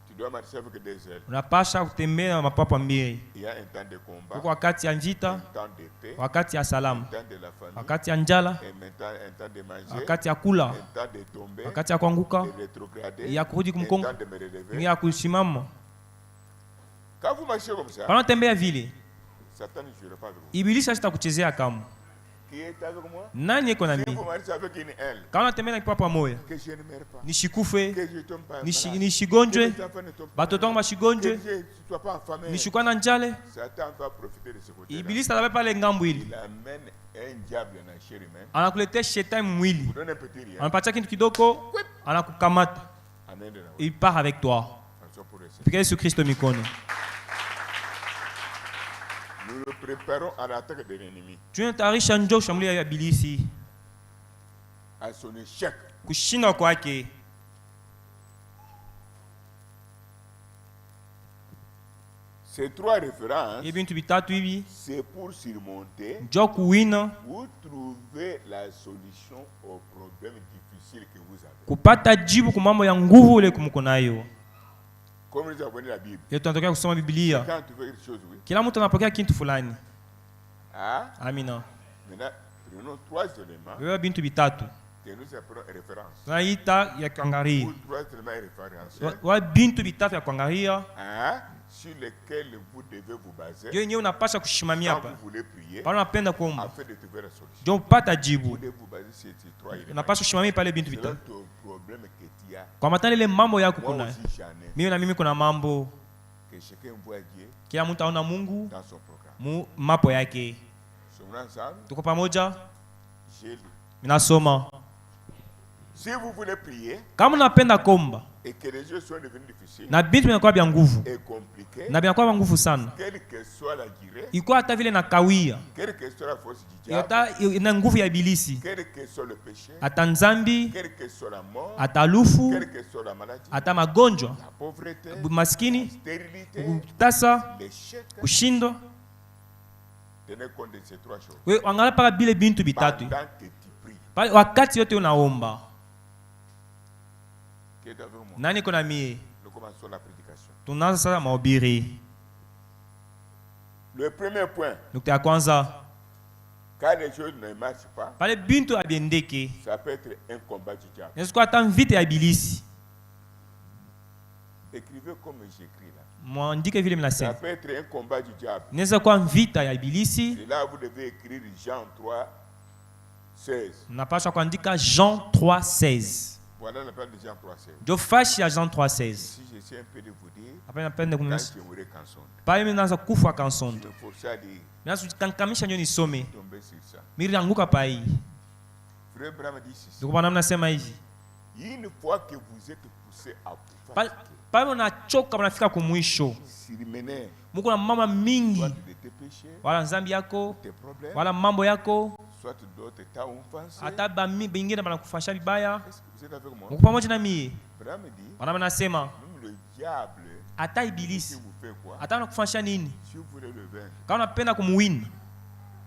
Tu dois marcher avec des ailes. Unapasha kutembea na mapapo mbili. Il y a un temps de combat. Kwa wakati ya njita, un temps de paix, wakati ya salamu, un temps de la famille, wakati ya njala, et maintenant un temps de manger, wakati ya kula, un temps de tomber, wakati ya kuanguka, de rétrograder, ya kurudi kumkongo, un temps de me relever. ya kusimama. Quand vous marchez comme ça, Kana tembea vile, Satan ne jouera pas avec vous. Ibilisi hatakuchezea kama. Qui est avec moi? Nani iko na Si mimi? vous marchez avec une aile, Kana tembea na kipapo moja, que je ne meurs pas, nishikufe, que je tombe pas malade, nishigonjwe, que mes enfants ne tombent pas batoto wangu malades, bashigonjwe, que je ne sois pas affamé. nishukwa na njale. Satan va profiter de ce côté-là. Ibilisi atabe pale ngambo hili. Il amène un diable dans la chair humaine. Anakuletea shetani mwili. Vous donne un petit rien. Anapatia kitu kidogo, anakukamata. Amen. Il part avec toi. Piga Yesu Kristo mikono. Nous le préparons à l'attaque de l'ennemi, Tunatayarisha njoo shambulia ya ibilisi. à son échec. Kushinda kwake. Ces 3 références, Hivi vitu vitatu hivi c'est pour surmonter njoo kuwina, ou trouver la solution aux problèmes difficiles que vous avez. kupata jibu kwa mambo ya nguvu ile kumko nayo. Comme nous avons la Bible. Leo tunatokea kusoma Biblia. Quand tu veux quelque chose, oui. Kila mtu anapokea kitu fulani. Ah, Amina. maintenant, prenons 3 éléments Wewe bintu vitatu. que nous appelons références. Tunaita ya kuangalia. Ou 3 éléments référentiels. Wa bintu vitatu ya kuangalia. Ah, sur lesquels vous devez vous baser. Ndio yenyewe unapasha kushimamia Quand hapa. vous voulez prier, Pale unapenda kuomba. afin de trouver la solution. Ndio upata Vous jibu. devez vous baser sur ces 3 éléments. Unapasha kushimamia pale bintu Selon vitatu. ton problème que tu as. Kwa matana ile mambo yako Moi kuna. aussi j'en ai. Mimi na mimi kuna mambo. Que chacun voit Dieu Kila mtu aona Mungu dans son programme. mu mapo yake. Sommes ensemble. Tuko pamoja? J'ai lu. Ninasoma. Si vous voulez prier Kama unapenda komba et que les yeux soient devenus difficiles na bintu vinakuwa vya nguvu et compliqués, na vinakuwa vya nguvu sana, quelle que soit la durée, ikuwa hata vile na kawia, quelle que soit la force du diable, hata ina nguvu ya ibilisi, quel que soit le péché, hata nzambi, quelle que soit la mort, hata lufu, quelle que soit la maladie, hata magonjwa, la pauvreté, maskini, stérilité, kutasa, l'échec, kushindwa, Tenez compte de ces trois choses. Oui, angalia paka bile bintu bitatu. Pendant que tu pries. Pale wakati yote unaomba. Qui est avec moi? Nani kona mie? Nous commençons la prédication. Tunaanza sasa mahubiri. Le premier point. Nukta ya kwanza. Quand les choses ne marchent pas, Pale bintu abiendeke. ça peut être un combat du diable. Nesko ata vite ya ibilisi. Écrivez comme j'écris là. Mwandike vile Ça mnasema. peut être un combat du diable. Neza kwa vita ya ibilisi. Et là, vous devez écrire Jean 3, 16. Napasha kuandika Jean 3:16. Voilà la parole de Jean 3, 16. Jo fashi ya Jean 3:16. Si j'essaie un peu de vous dire, Hapa napenda quand kumnasa. j'aimerais qu'en sonde, Pale mimi naanza kufa kansonto. il faut ça dire, Naanza kukankamisha nyo nisome. tomber sur ça. Miri anguka pai. Frère Branham dit ceci. Ndio kwa namna nasema hivi. Une fois que vous êtes poussé à Pale unachoka mnafika kumwisho. s'illumer, Muko na mama mingi. soit de tes péchés, Wala nzambi yako, tes problèmes, wala mambo yako, soit d'autres t'ont offensé. hata bingine banakufasha vibaya. Est-ce que vous êtes avec moi? Muko pamoja na mie. Branham dit, Wanama nasema même le diable, hata qui ibilisi vous fait quoi? hata anakufasha nini? Si vous voulez le vaincre Kama unapenda kumuwin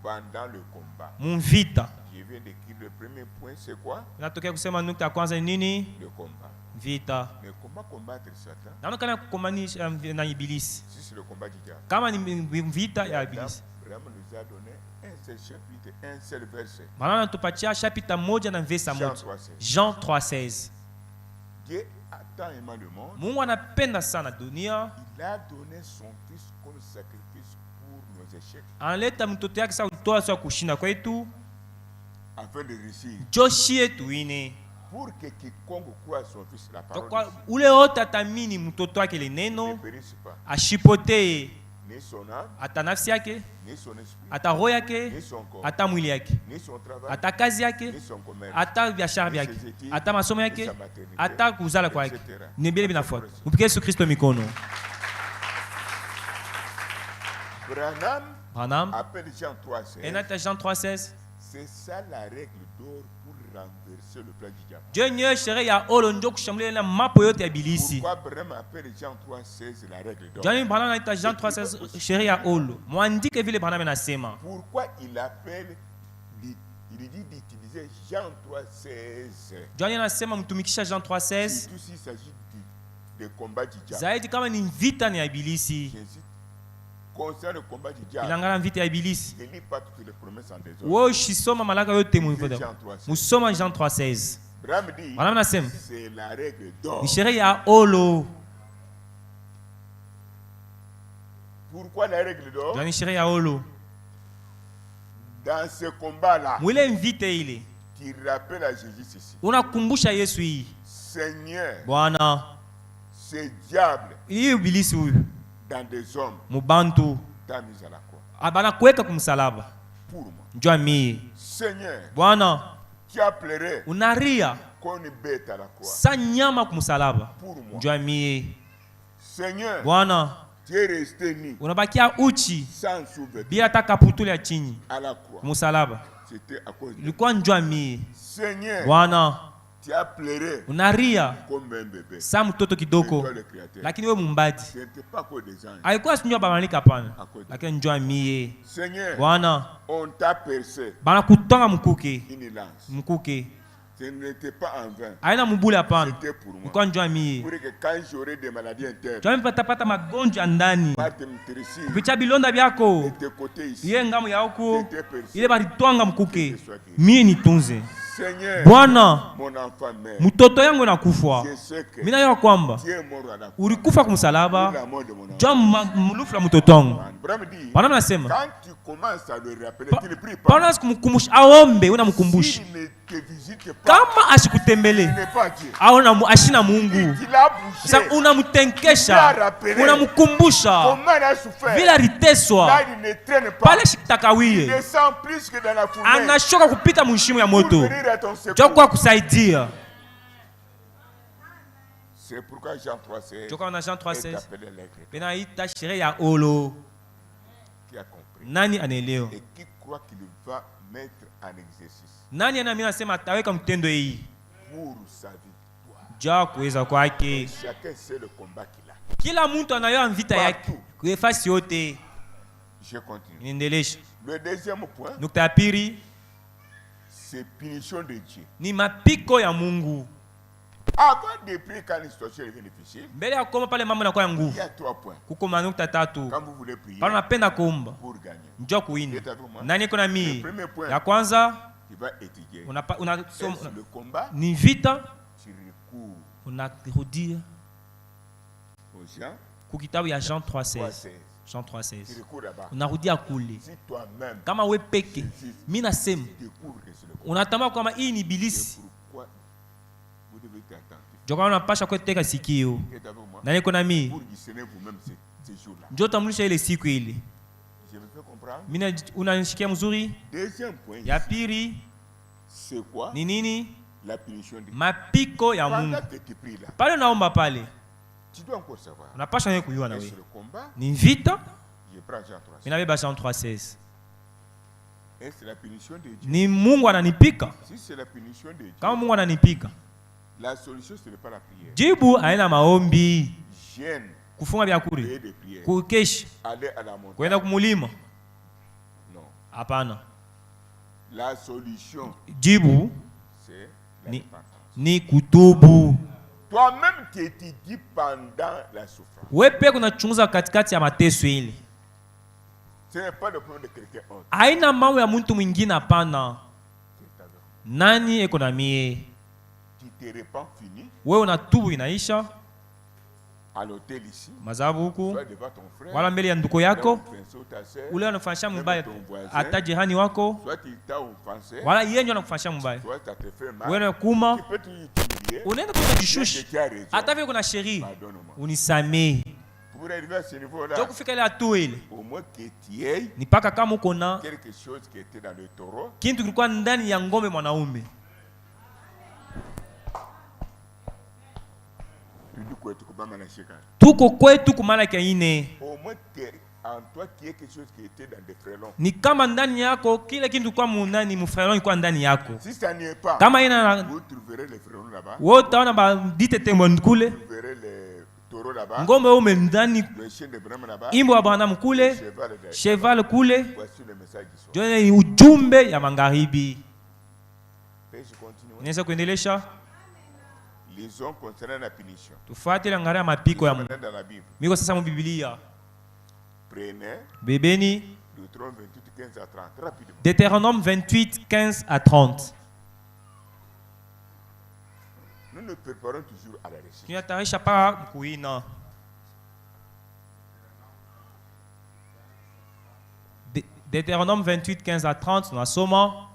pendant le combat, mumvita. je viens d'écrire le premier point, c'est quoi? Natokea kusema nukta ya kwanza ni nini? Le combat. Vita. Mais comment combattre Satan Naona kana kukomanisha na ibilisi. si c'est le combat du diable? Kama ni vita ya ibilisi. Branham nous a donné un seul chapitre, un seul verset. Maana anatupatia chapita moja na verse Jean moja. 3:16. Jean 3:16. Dieu a tant aimé le monde, Mungu anapenda sana dunia, il a donné son fils comme sacrifice pour nos échecs, analeta mtoto yake sasa kutoa sio kushinda kwetu, afin de réussir. joshie tuine. Pour que quiconque croit à son fils, la parole Kwa de Dieu, ule wote atamini mtoto wake ile ne neno, périsse pas, ashipotee ni son âme, ata nafsi yake, ni son esprit, ata roho ni yake, son corps, ata mwili yake, ni son travail, ata kazi yake, ni son commerce, ata biashara ni yake, ses études, ata masomo ni yake, sa maternité, ata kuzala kwake. etc. Ni bile binafuata. Mpike Yesu Kristo mikono. Branham appelle Jean 3:16. enata Jean 3:16. C'est ça la règle d'or pour renverser le plan du diable. Dieu nye sheria ya olo ndio kushambulia na mapo yote ya ibilisi. Pourquoi Branham appelle Jean 3:16 la règle d'or? Jani Branham anaita Jean 3:16 sheria ya olo. Mwandike vile Branham anasema. Pourquoi il appelle, il dit d'utiliser Jean 3:16? Jani anasema mtumikisha Jean 3:16. Surtout s'il s'agit de combat du diable. Zaidi kama ni vita ni ya ibilisi. J'insiste. Concernant le combat du diable, Ilangana vita ya ibilisi. ne lis pas toutes les promesses en désordre. Wewe ushisoma malaka yote Lisez muivoda. Jean 3:16. Musoma Jean 3:16. Branham dit, Branham anasema c'est la règle d'or. ni sheria ya olo. Pourquoi la règle d'or? Jani sheria ya olo. Dans ce combat-là, Mwile mvite ile. qui rappelle à Jésus ceci. Unakumbusha Yesu hii. Seigneur, Bwana, ce diable hii ibilisi huyu dans des hommes mubantu t'a mis à la croix. abana kuweka kumsalaba. Pour moi. Njua mie. Seigneur, Bwana, tu as pleuré unaria qu'on bête à la croix. sa nyama kumsalaba. Pour moi. Njua mie. Seigneur, Bwana, tu es resté nu unabakia uchi sans sous-vêtements bila hata kaputule ya chini à la croix. kumsalaba. C'était à cause de Ilikuwa njua mie. Seigneur, Bwana, tu as pleuré unaria comme un bébé. sa mtoto C'est kidogo, toi le créateur. lakini we mumbadi. Ce n'était pas que des anges. Haikuwa sinjua bamalika hapana, À cause de- lakini njua mie. Seigneur, Bwana, on t'a percé bana kutonga mkuke, une lance. mkuke Ce n'était pas en vain. aina mubule hapana, C'était pour moi. ilikuwa njua mie. Pour que quand j'aurai des maladies internes, Njua patapata magonjwa ya ndani par te m'intéresser, kupitia bilonda vyako, de tes côtés ici, iye ngamu ya huku j'étais percé. ile balitwanga mkuke, mie nitunze. Seigneur, Bwana, mon enfant meurt. mtoto yangu nakufwa, Je sais que mimi najua kwamba tu es mort à la croix. ulikufa Pour kumsalaba la mort de mon enfant. jua mulufu la mtoto wangu. Branham dit, Bwana anasema quand tu commences à le rappeler, tu ne pries pas. Bwana asikumkumbusha, aombe, unamkumbusha. S'il ne te visite pas, Kama il asikutembele n'est pas Dieu. au ashina Mungu, Il a bougé. sasa unamtenkesha, unamkumbusha Comment il a souffert. vile aliteswa Là, il ne traîne pas. pale Il shitakawie, descend plus que dans la fournaise. anashoka kupita mshimo ya Pour moto venir à ton secours. jua kwa kusaidia. C'est pourquoi Jean 3:16 Joka na Jean est 3:16 appelé l'aigle penaita sheria ya olo. qui a compris Nani anaelewa? et qui croit qu'il va mettre en exercice Nani anaamini anasema ataweka mtendo hii pour sa victoire. jua kuweza kwake. Chacun sait le combat qu'il a. Kila mtu anayo vita yake kwa fasi yote. Je continue. Inaendelesha. Le deuxième point, Nukta ya pili c'est punition de Dieu. ni mapiko ya Mungu. Avant de prier quand une situation est difficile, Mbele ya kuomba pale mambo yanakuwa ya il nguvu. y a 3 points. Kuko manukta tatu. Quand vous voulez prier Pale unapenda kuomba. pour gagner, Njoo kuina. Êtes avec moi? Nani iko na Le mimi? premier point, Ya kwanza tu vas étudier. est-ce Le combat, ni vita tu recours unarudia aux gens. ku kitabu ya Jean 3:16. 3:16. Jean Tu 3:16. recours là-bas. Unarudia kule. Si toi-même, Kama we peke, mimi nasema tu découvres que c'est le combat, unatambua kama hii ni ibilisi. c'est pourquoi vous devez être attentif. Ndio kama unapasha kuteka sikio. Êtes avec moi? Nani iko na mimi? Pour discerner vous-même ces jours-là. Njoo tambulisha ile siku ile. Je me fais comprendre. Mimi unanishikia mzuri? Deuxième point, Ya pili c'est quoi? ni nini? La punition de Dieu. Mapiko ya Mungu. Pendant que tu pries là, Pale unaomba pale, tu dois encore savoir. unapasha wewe kujua na Et wewe. sur le combat, Ni vita, je prends Jean 3. mimi nabeba Jean 3:16. Et c'est la punition de Dieu. Ni Mungu ananipika. Si c'est la punition de Dieu, Kama Mungu ananipika, la solution ce n'est pas la prière. jibu haina maombi, Jeûne, kufunga vya kuri, prier de prière. kukesha, Aller à la montagne. kwenda kumulima. Non. Hapana. La solution, Jibu c'est la ni, repentance. ni kutubu. Toi-même qui étudies pendant la souffrance. Wewe pia unachunguza katikati ya mateso ile. Ce n'est pas le problème de quelqu'un autre. Haina mambo ya mtu mwingine, hapana. C'est avec. Nani eko na mie? Tu te repens fini Wewe unatubu inaisha, à l'hôtel ici, mazabu huku soit devant ton frère, wala mbele ya ndugu là où yako, tu fais ça, ta sœur, ule anafanyisha mbaya ton voisin, hata jirani wako, soit il t'a offensé, wala yeye ndio anakufanyisha mbaya. soit ça te fait mal. Wewe kuma Tu peux te humilier. unaenda kwa kishushu, Tu as raison. hata vile kuna sheria, Pardonne-moi. unisamee. Pour arriver à ce niveau-là, Ndio kufika ile hatua ile, au moins que tu aies ni paka kama uko na quelque chose qui était dans le taureau, kitu kilikuwa ndani ya ngombe mwanaume. Tuko kwetu kumalaki ine. au moins que en toi qui est quelque chose qui était dans des frelons. Ni kama ndani yako kile kitu kwa munani mfrelon ilikuwa ndani yako. Si ça n'y est pas, Kama ina vous trouverez les frelons là-bas. wote utaona ba dite tembo kule. Vous verrez les taureaux là-bas. Ngombe ume ndani, Le chien de Brahma là-bas. imbo wa Branham kule, Le cheval là-bas. cheval kule. Voici le message du soir. Jone ni ujumbe ya magharibi. Et je continue. Unaweza kuendelesha? Lisons concernant la punition. Tufuate ile ngara mapiko ya Mungu. Maintenant dans la Bible. Miko sasa mu Biblia. Prenez Bebeni Deutéronome 28, 15 à 30. Rapidement. Deutéronome 28, 15 à 30. Nous nous préparons toujours à la recherche. Tunatayarisha pa kuina. Deutéronome 28, 15 à 30, tunasoma.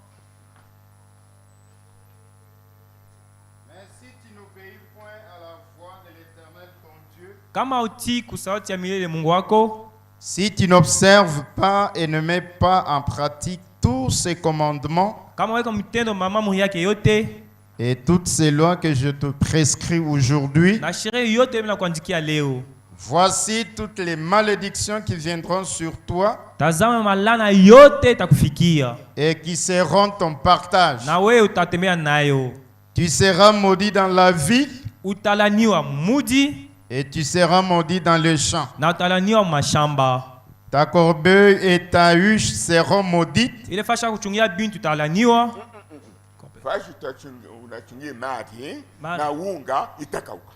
Mais si tu n'obéis point à la voix de l'Éternel ton Dieu, Kama utii kusauti ya milele Mungu wako, si tu n'observes pas et ne mets pas en pratique tous ces commandements kama weka mtendo mama mu yake yote et toutes ces lois que je te prescris aujourd'hui, na sheria yote mna kuandikia leo, voici toutes les malédictions qui viendront sur toi tazama malana yote itakufikia et qui seront ton partage. na wewe utatembea nayo. Tu seras maudit dans la ville Utalaniwa mudi et tu seras maudit dans le champ. na utalaniwa mashamba. Ta corbeille et ta huche seront maudites Ile fasha kuchungia bintu utalaniwa. Fashi unachungie mati Ma- na unga itakauka.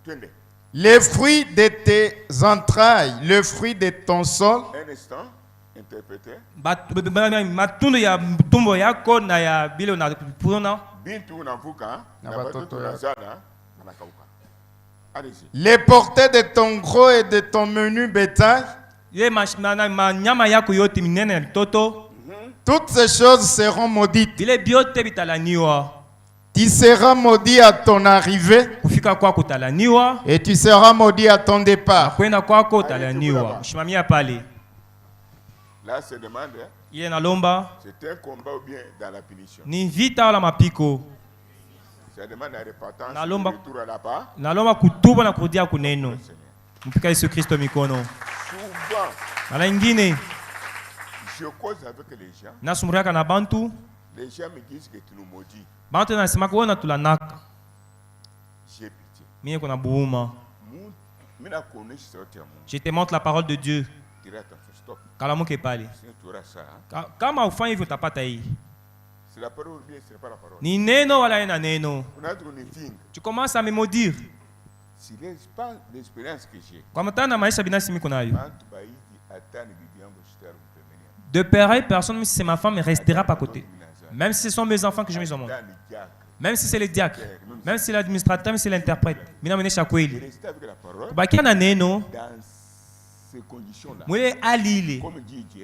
Twende. les fruits de tes entrailles, le fruit de ton sol, Un instant, interpréter. Matundu ya tumbo yako na ya bile unapuna. Bintu unavuka Na na watoto watoto yako. unazana wanakauka. Allez-y. les portées de ton gros et de ton menu bétail, Ile nyama yako yote minene ya mtoto, toutes ces choses seront maudites. vile biote bitalaniwa. Tu seras maudit à ton arrivée Kufika kwako utalaniwa, et tu seras maudit à ton départ. kwenda kwako utalaniwa. Ushimamia pale. Là, c'est demande, hein, Ile nalomba c'est un combat ou bien dans la punition. ni vita wala mapiko. Ça demande la repentance, Na lomba- le retour à la part. Nalomba kutuba na kurudia kuneno. Seigneur. Mpika Yesu Kristo mikono. Souvent, Mara ingine je cause avec les gens. nasumuriaka na bantu, Les gens me disent que tu nous maudis. bantu nasemaka wewe natulanaka. J'ai pitié. Mimi kuna buuma. Mina connais sauti ya Mungu. Je te montre la parole de Dieu. Kalamuke pale. Kama ufanye hivyo utapata hii. Ni neno wala ina neno. Tu commences à me maudire. Kwa matana maisha binafsi miko nayo. De pareilles personnes, même si c'est ma femme, elle restera pas à côté. Même si ce sont mes enfants que je mets au monde. Même si c'est le diacre, même si c'est l'administrateur, même si c'est l'interprète. Mina mene chakweli. Baki na neno. Mwele alile.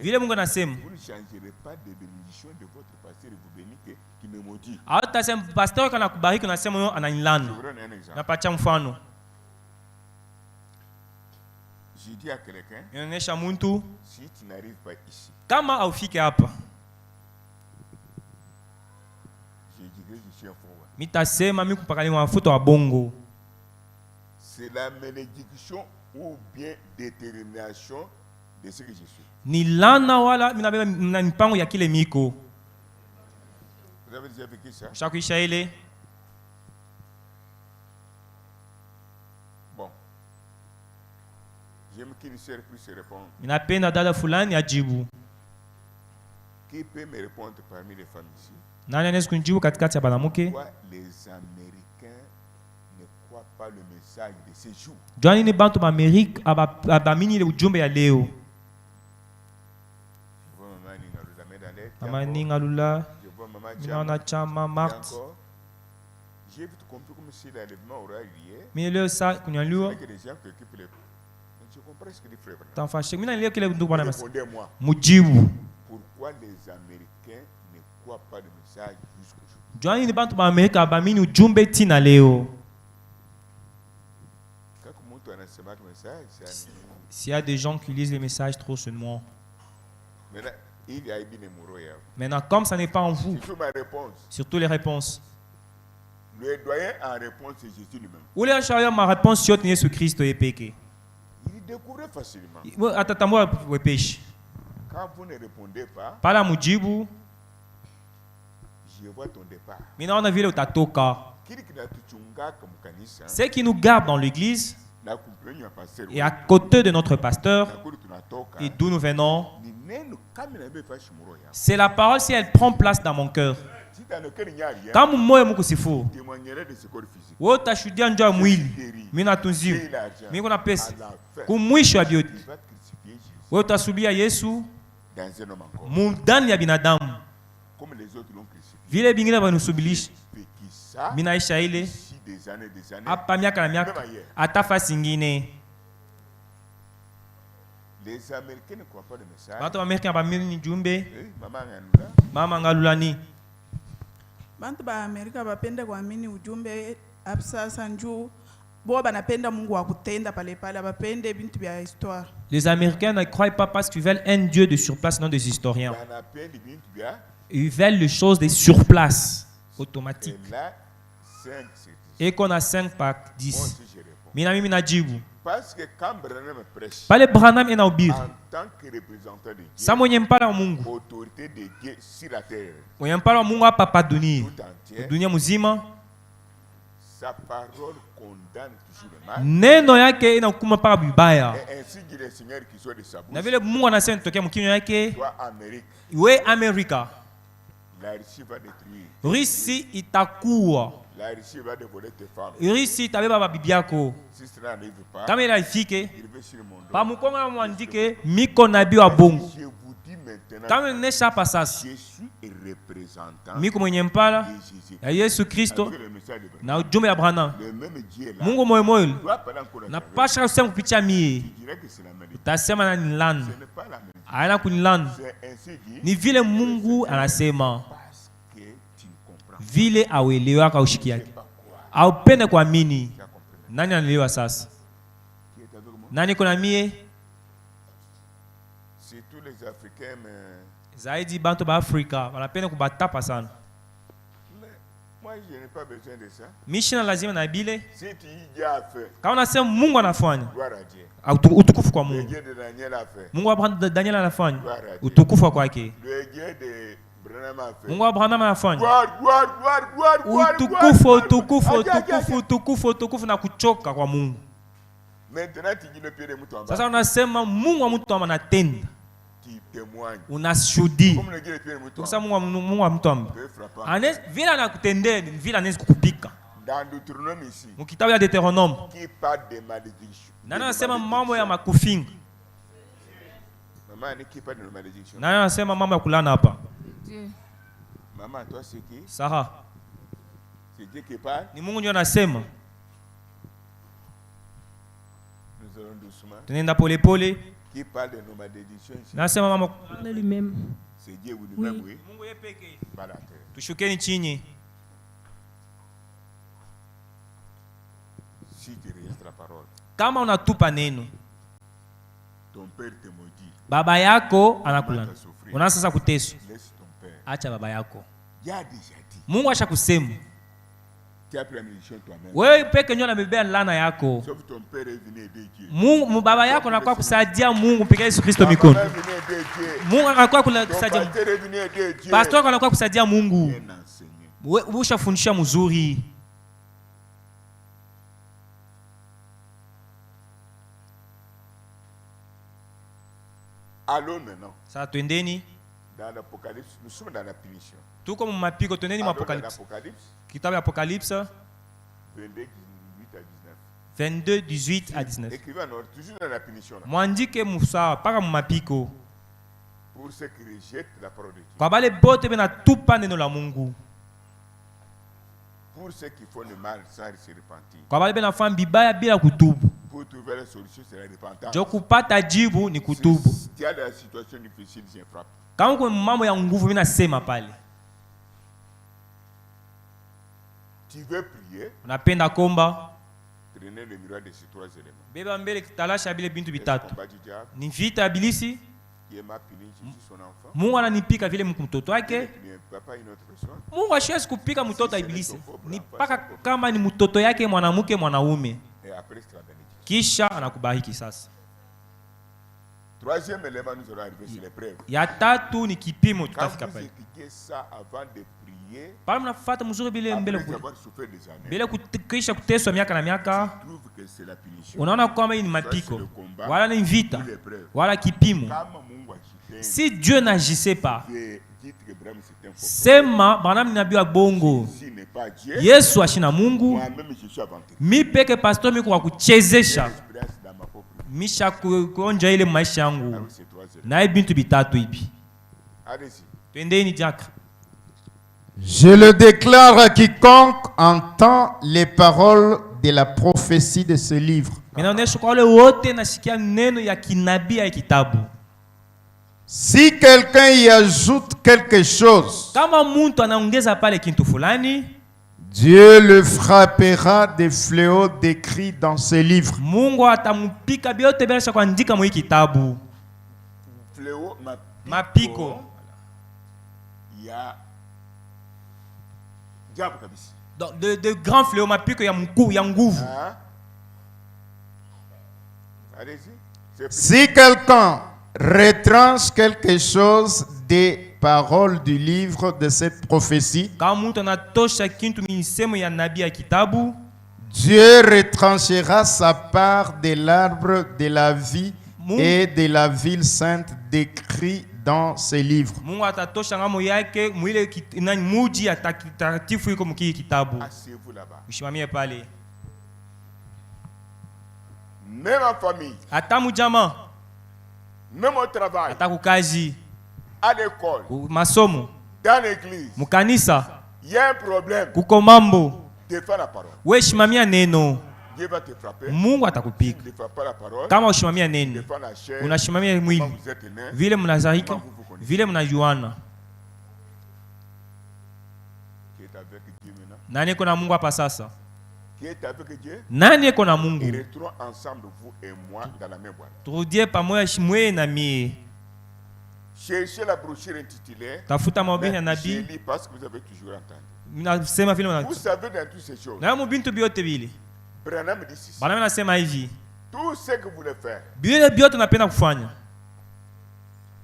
Vile Mungu anasema. Vous ne changerez pas de bénédiction de votre pasteur et vous bénissez qui me maudit. Hata sema pasteur kana kubariki unasema yeye ananilana. Napatia mfano. Je dis à quelqu'un, inaonyesha mtu si tu n'arrives pas ici, kama haufike hapa, je dirais que je suis un fou. Mitasema mimi kupakali mafuta wa bongo. C'est la malédiction ou bien détermination de ce que je suis. Ni lana wala mina mipango ya kile miko. Vous avez déjà vécu ça? Shakuisha ile. J'aime qu'une sœur puisse répondre. Minapenda dada fulani ajibu. Qui peut me répondre parmi les femmes ici? Nani anaweza kunijibu katikati ya banamuke? Les Américains ne croient pas le message de ces jours. Joani ni bantu ba Amerika abamini ile ujumbe ya leo. Mama Ningalula. Mina chama Marthe. J'ai vite compris comme si l'enlèvement aura lieu. Mimi leo saa kunyaliwa. Tanfashe mina leo kile ndugu bwana masa. Mujibu. Pourquoi les Américains ne croient pas le message jusqu'au jour? Joani ni bantu ba Amerika abamini ujumbe tina leo. S'il y a des gens qui lisent les messages trop seulement. Maintenant, comme ça n'est pas en vous, surtout les réponses. Le doyen en réponse, c'est Jésus lui-même. Où les achats ma réponse sur Jésus-Christ est péché. Il découvre facilement. Quand vous ne répondez pas, Pala mujibu, je vois ton départ. Maintenant, on a vu le tatoka. Ceux qui nous gardent dans l'église et à côté de notre pasteur et d'où nous venons, c'est la parole si elle prend place dans mon cœur. Quand moi je suis fou, wo tashudia njoo mwili, mimi natunziwa, mimi kuna pesa, kumwisho wa bioti. Wo tasubia Yesu mundani ya binadamu. Vile bingine banusubilisha. Mimi naisha ile hapa miaka na miaka hata fasi nyingine. Les Américains ne croient pas le message. Bantu Amerika bamini njumbe. Mama Ngalulani. Bantu ba Amerika bapenda kuamini ujumbe absasa njoo bo banapenda Mungu wa kutenda pale pale bapende bintu bya histoire. Les Américains ne croient pas parce qu'ils veulent un Dieu de surplace, non des historiens. Ils veulent les choses de surplace automatique. Et qu'on a 5 par 10. Minami minajibu. Parce que quand Branham prêche, pale Branham inaubiri, en tant que représentant de Dieu, sa mwenye mpala wa Mungu, autorité de Dieu sur la terre, mwenye mpala wa Mungu hapa pa dunia, dunia mzima, sa parole condamne toujours le mal. Neno yake inahukumu pa vibaya. Et ainsi dit le Seigneur qui soit de sa bouche. Na vile Mungu anasema nitokea mkinywa yake, toi Amérique, we Amerika, la Russie va détruire. Russie itakuwa. La Russie va dévorer tes femmes. Russie itabeba babibi yako. Si cela n'arrive pas, kama ila ifike, il veut sur mon dos. Pa mukonga mwandike miko nabii wa bongo. Je vous dis maintenant, kama nesha pa sasa, je suis représentant miko mwenye mpala ya Yesu Kristo na ujumbe ya Branham. Mungu moyo moyo na pasha usema kupitia mie, utasema na nilani, haina kunilani. Ni vile Mungu anasema, vile awelewa kwa ushiki yake, aupende kuamini. Nani anelewa sasa? Nani kuna mie? C'est tous les Africains, mais zaidi bantu ba Afrika wanapenda kubatapa sana. Moi je n'ai pas besoin de ça. Mishina lazima na bile. Si tu y as fait, kama unasema Mungu anafanya, gloire à Dieu. Utukufu kwa Mungu. Le Dieu de Daniel a fait. Mungu wa Daniel anafanya, utukufu kwake. Le Dieu de Branham a fait. Mungu wa Branham anafanya, gloire. utukufu na kuchoka kwa Mungu. Maintenant, tu dis le pied de mouton. Sasa unasema Mungu wa mtu anatenda. Tu témoignes. Unashuhudia. Comme le pied de mouton. Sasa Mungu wa mtu vile anakutendea vile anaweza kukupika. Dans Deutéronome ici. Mkitabu ya Deuteronome. Qui parle de malédiction. Nani anasema mambo ya makufinga? Maman, qui parle de malédiction? Nani anasema mambo ya kulana hapa? Dieu. Maman, toi c'est qui? Sarah. C'est Dieu qui parle? Ni Mungu ndiye anasema. Nous allons doucement. Tunaenda pole pole. Qui parle de nos malédictions ici? Nasema mama lui-même. C'est Dieu lui-même, oui. Mungu yeye pekee. Voilà. Tushukeni chini. Si tu rejettes la parole. Kama unatupa neno. Ton père te maudit. Baba yako anakulana. Unaanza sasa kuteswa. Laisse ton père. Acha baba yako. Il a déjà dit. Mungu ashakusema. Tu as pris la malédiction toi-même. Wewe peke ndio unabebea laana yako. Sauf ton père est venu aider Dieu. Mungu baba yako anakuwa kusaidia Mungu pekee Yesu Kristo mikono. Mungu anakuwa kusaidia. Pastor anakuwa kusaidia Mungu. Wewe ushafundisha mzuri. Allons maintenant. Sasa twendeni. Dans l'Apocalypse, nous sommes dans la punition. Tuko mumapiko, twendeni mu Apocalypse. Kitabu ya Apocalypse 22, 18 à 19. Écrivez en ordre, toujours dans la punition. Mwandike musawa paka mumapiko. Pour ceux qui rejettent la parole de Dieu. Kwa bale bote bena tupa neno la Mungu. Pour ceux qui font le mal sans se repentir. Kwa bale bena fanya bibaya bila kutubu. Pour trouver la solution, c'est la repentance. Jo kupata jibu ni kutubu. Si tu as des situations difficiles, je frappe. Kama kuna mambo ya nguvu mimi nasema pale. Tu veux prier? Unapenda komba? Prenez le miroir de ces trois éléments. Beba mbele talasha bile bintu bitatu. Ni vita ya bilisi. Mungu ananipika vile mtoto wake. Mungu hashezi kupika mtoto wa ibilisi. Ni paka kama ni mtoto yake mwanamke mwanaume. Kisha anakubariki sasa. Troisième élément, nous allons arriver sur l'épreuve. Ya tatu ni kipimo tutafika pale. Quand vous expliquez ça avant de prier, pale mnafuata mzuri bile mbele kule. Bila kisha kuteswa miaka na miaka. Unaona kwamba hii ni mapiko. Wala ni vita. Wala kipimo. Si Dieu n'agissait pas, sema Branham nabii wa bongo. Yesu ashina Mungu. Mi peke pastor miko wa kuchezesha. Misha kuonja ile maisha yangu. Na bintu bitatu hivi. Twendeni Jack. Je le déclare à quiconque entend les paroles de la prophétie de ce livre. Si quelqu'un y ajoute quelque chose, Dieu le frappera des fléaux décrits dans ce livre. Fléau, mapiko. Il y a de grands fléaux, mapiko ya nguvu. Si quelqu'un retranche quelque chose des paroles du livre de cette prophétie, Dieu retranchera sa part de l'arbre de la vie et de la ville sainte décrit dans ces livres. Asseyez-vous là-bas. Même en famille, même au travail, à l'école, dans l'église, il y a un problème. Défends la parole. Dieu va te frapper. Mungu atakupika. Kama ushimamia neno, unashimamia mwili vile mnazariki, vile mnajuana. Nani iko na Mungu hapa sasa? Nani iko na Mungu? Turudie pamoja mwe na mie. Cherchez la brochure intitulée. Tafuta mahubiri ya nabii. Parce que vous avez toujours entendu. Mnasema vile vous savez dans toutes ces choses. Na mbintu biote vile. Branham dit ceci. Branham anasema hivi. Tout ce que vous voulez faire. Bile biote napenda kufanya.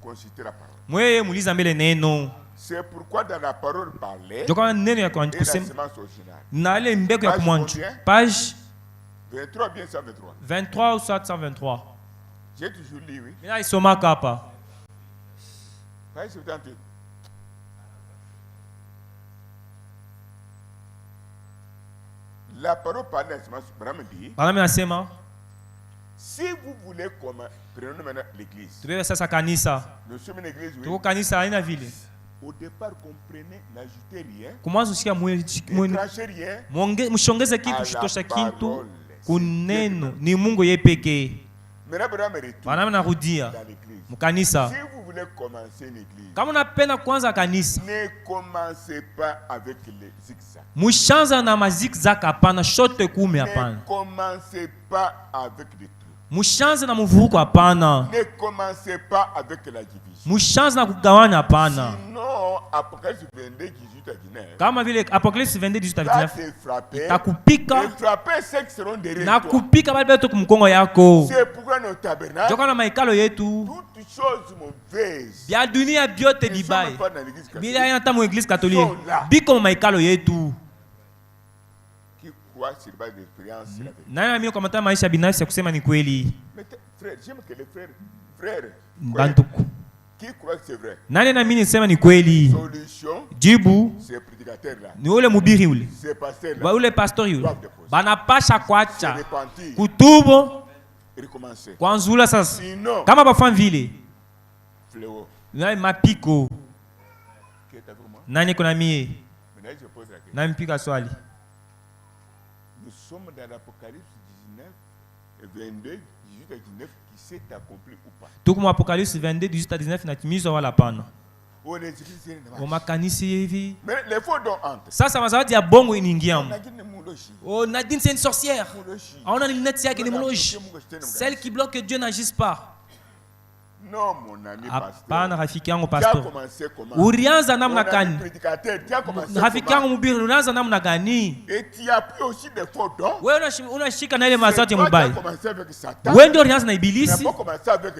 Consultez la parole. Mwe muuliza mbele neno. C'est pourquoi dans la parole parlée. Neno ya kusema. Na ile mbegu ya kumwanzo. Page 23 bien 123. 23 ou 123. J'ai toujours lu, oui. Mina isoma kapa. Page 78. La parole parle dit. Bana nasema. Si vous voulez comment prenons maintenant l'église. Tubebe sasa kanisa. Nous sommes une église, oui. Tuko kanisa haina vile. Au départ, comprenez, n'ajoutez rien. Kumwanzo sikia mshongeze kitu kitosha kitu kuneno ni Mungu yeye pekee. Bana narudia mkanisa. Si vous voulez commencer une église. Kama unapenda kwanza kanisa. Ne commencez pas avec les zigzags. Mushanza na mazigzag hapana, shote kume hapana. Ne commencez pas avec des trucs. Mushanza na mvuruko hapana. Ne commencez pas avec la division. Mushanza na kugawanya hapana. Sinon, Apocalypse 22, 18 à 19. Kama vile Apocalypse 22, 18 à 19. Takupika. Na kupika bali beto kumkongo yako. C'est pourquoi nos tabernacles. Joka na maikalo yetu. Toutes choses mauvaises. Bia dunia biote bibai. Bila yana tamu église catholique. Biko maikalo yetu. Nani mimi komata maisha binafsi ya kusema ni kweli. Frère, j'aime que les frères. Bantuku. Qui croit que c'est vrai? Nani na mimi nisema ni kweli. Solution. Jibu. C'est prédicateur là. Ni ule mubiri ule. C'est pasteur là. Ule pastor yule. Banapasha kwacha. Repentir. Kutubo. Recommencer. Kwanzula sasa. Sinon. Kama bafan vile. Fléau. Na mapiko. Qui est avec moi? Nani kuna mie? Maintenant je pose la question. Na mpika swali. Nous sommes dans l'Apocalypse 19 et 22, 18 à 19 qui s'est accompli ou pas. Tuko mu Apocalypse 22, 18 à 19 na timizwa wala pana. O makanisi hivi. Mais les faux dons entrent. Sasa mazawadi ya bongo inaingia. Oh, Nadine c'est une sorcière. On a une lunette yake ni moloji. Celle qui bloque que Dieu n'agisse pas. Non, mon ami pasteur. Hapana rafiki yangu pastor. Urianza namna gani? Rafiki yangu mhubiri unaanza namna gani? Et tu as pris aussi des faux dons. Wewe unashika na ile mazao ya mbaya. Wewe ndio ulianza na ibilisi.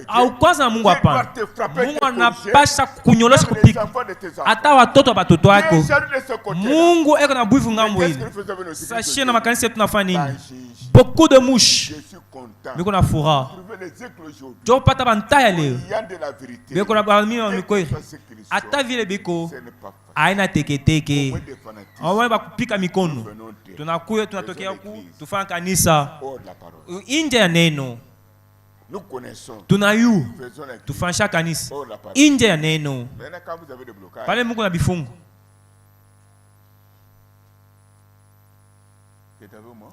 Au kwanza na Mungu hapana. Mungu anapasha kunyolosha kupika. Hata watoto wa watoto wako. Mungu eko na buivu ngambo ile. Sasa na makanisa tunafanya nini? Beaucoup de mouches. Miko na furaha. Jo pata bantaya leo. Biko na bamimi wa mikweli. Hata vile biko aina teke. Awe bakupika mikono. Tunakuya tunatokea huku tufanya kanisa. Nje ya neno. Tunayu. Tufanya kanisa. Nje ya neno. Pale Mungu na bifungo.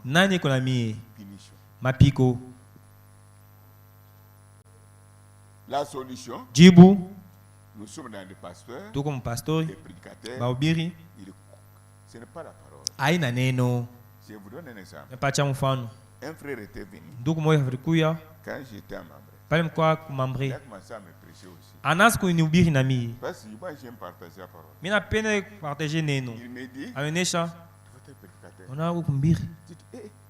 Nani kuna mie? Mapiko. La solution. Jibu. Nous sommes dans les pasteurs. Tuko mpastori. Les prédicateurs. Mahubiri. Ce n'est pas la parole. Aina neno. Je vous donne un exemple. Napacha mfano. Un frère était venu. Ndugu moja alikuya. Quand j'étais membre. Pale mkoa kumambre. Il a commencé à me prêcher aussi. Anas kunihubiri na mimi. Parce que moi j'aime partager la parole. Mimi napenda partager neno. Il me dit. Aonesha. Tu vas être prédicateur. Ona kumbiri.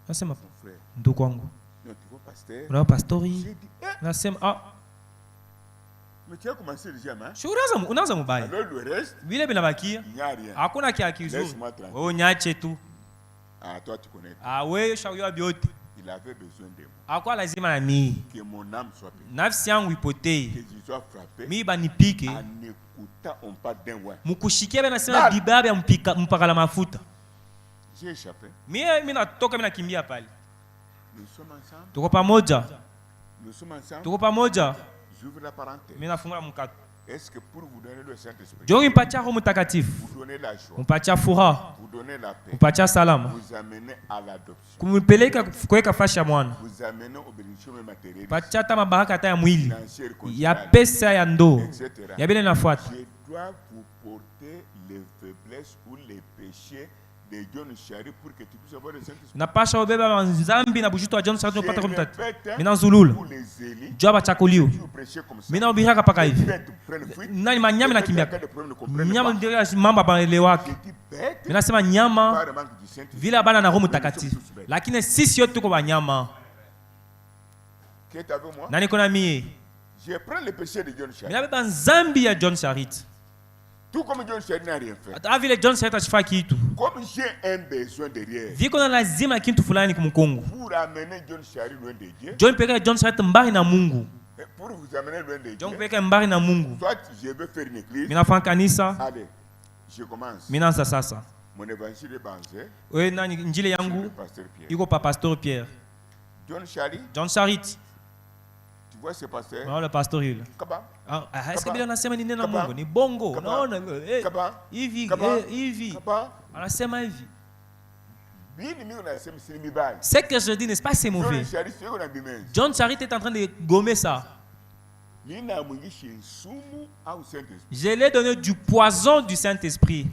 Nasema frère. Ndugu wangu. Non, tu vas pasteur. Una pastori. J'ai dit. Nasema Mais tu as commencé déjà, hein? Unaanza mubaya. Alors le reste. Vile binabakia. Il n'y a rien. Hakuna kia kizuri. Laisse-moi tranquille. Wewe nyache tu. Ah, toi tu connais. Wewe shauri biote. Il avait besoin de moi. Hakuna lazima na mimi. Que mon âme soit payée. Nafsi yangu ipotee. Que je sois frappé. Mimi banipike. En écoutant on parle d'un ouais. Mkushikia bana sema bibabe ya mpaka la mafuta. J'ai échappé. Mimi natoka mimi nakimbia pale. Nous sommes ensemble. Tuko pamoja. Nous sommes ensemble. Tuko pamoja. J'ouvre la parenthèse. Mimi nafungula mkato. Est-ce que pour vous donner le Saint-Esprit, Jongi mpatia Roho Mtakatifu, vous donnez la joie, mpatia furaha, vous donnez la paix, mpatia salama, vous amenez à l'adoption, kumpeleka kuweka fashi ya mwana, vous amenez aux bénédictions matérielles, mpatia hata mabaraka hata ya mwili, financières, ya pesa ya ndoo, etc. ya bila nafuata. Je dois vous porter les faiblesses ou les péchés de John Shari pour que tu puisses avoir le Saint-Esprit. Napasha ubeba nzambi na bujuto wa John Shari tupata Roho Mtakatifu. Mimi nazulula. Joba chakulio. Mimi naubiraka paka hivi. Nani manyama nakimbia. Nyama ndio mambo baelewake. Mimi nasema nyama vile bana na Roho Mtakatifu. Lakini sisi yote tuko banyama. Nani kona mie? Je prends le péché de John Shari. Mimi nabeba nzambi ya John Shari. Tout comme John Shari n'a rien fait. Hata vile John Shari atafanya kitu. Comme j'ai un besoin derrière. Viko na lazima kitu fulani kumkongo. Pour amener John Shari loin de Dieu. John peka John Shari mbali na Mungu. Pour vous amener loin de Dieu. John peka mbali na Mungu. Soit je veux faire une église. Mina fanya kanisa. Allez, je commence. Minaanza sasa. Mon évangile est basé. Wewe nani injili yangu? Iko pa Pasteur Pierre. John Shari. John Shari. Tu vois ce pasteur? Non, le pasteur il. Kaba. Est-ce que bila nasema ni neno Mungu? Ni bongo. Naona hivi hivi. Anasema hivi. Ce que je dis n'est pas c'est mauvais. John Shari est en train de gommer ça. Je l'ai donné du poison du Saint-Esprit.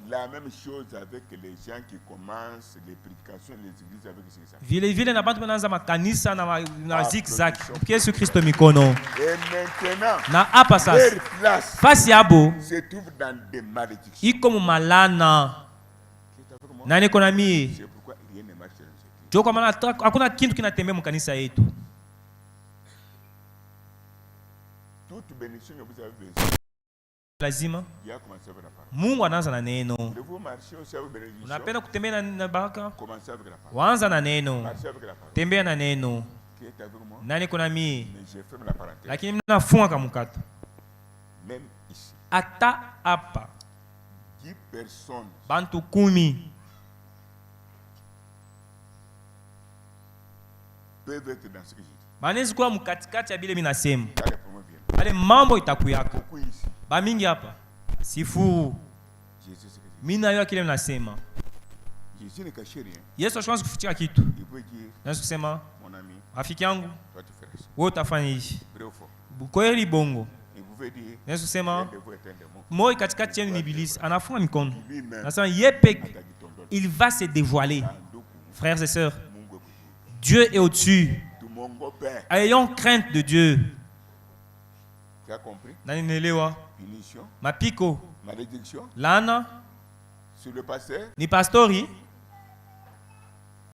La même chose avec les gens qui commencent les prédications les églises avec ça. Vile na bantu banaanza makanisa na zigzag. Yesu Kristo mikono. Et maintenant, na hapa sasa fasi yabo se trouve dans des malédictions. Iko mu malana. Nani kona mie? C'est pourquoi rien ne marche dans cette église. Jo kwa maana hakuna kitu kinatembea mu kanisa yetu. Toute bénédiction que vous avez besoin. Lazima Mungu anaanza na neno. Unapenda kutembea na baraka? Waanza na neno. Tembea na neno. Nani kuna mimi? Lakini mnafunga kama mkate. Ata hapa 10 personnes. Bantu 10 peuvent être dans ce que je dis. Banezi kuwa mkatikati ya bile mimi nasema. Ale mambo itakuyaka. Ba mingi hapa. Sifu. Mimi nayo kile mnasema. Yesu ashwanza kufichika kitu. Yesu kusema, rafiki yangu, wewe utafanya hivi. Kweli bongo. Yesu kusema, moi katikati yenu ni ibilisi, anafunga mikono. Nasema yepek, il va se dévoiler. Frères et sœurs, Dieu est au-dessus. Ayons crainte de Dieu. Tu as compris? Nani nelewa? Punition. Mapiko. Malédiction. Lana. Sur le pasteur. Ni pastori.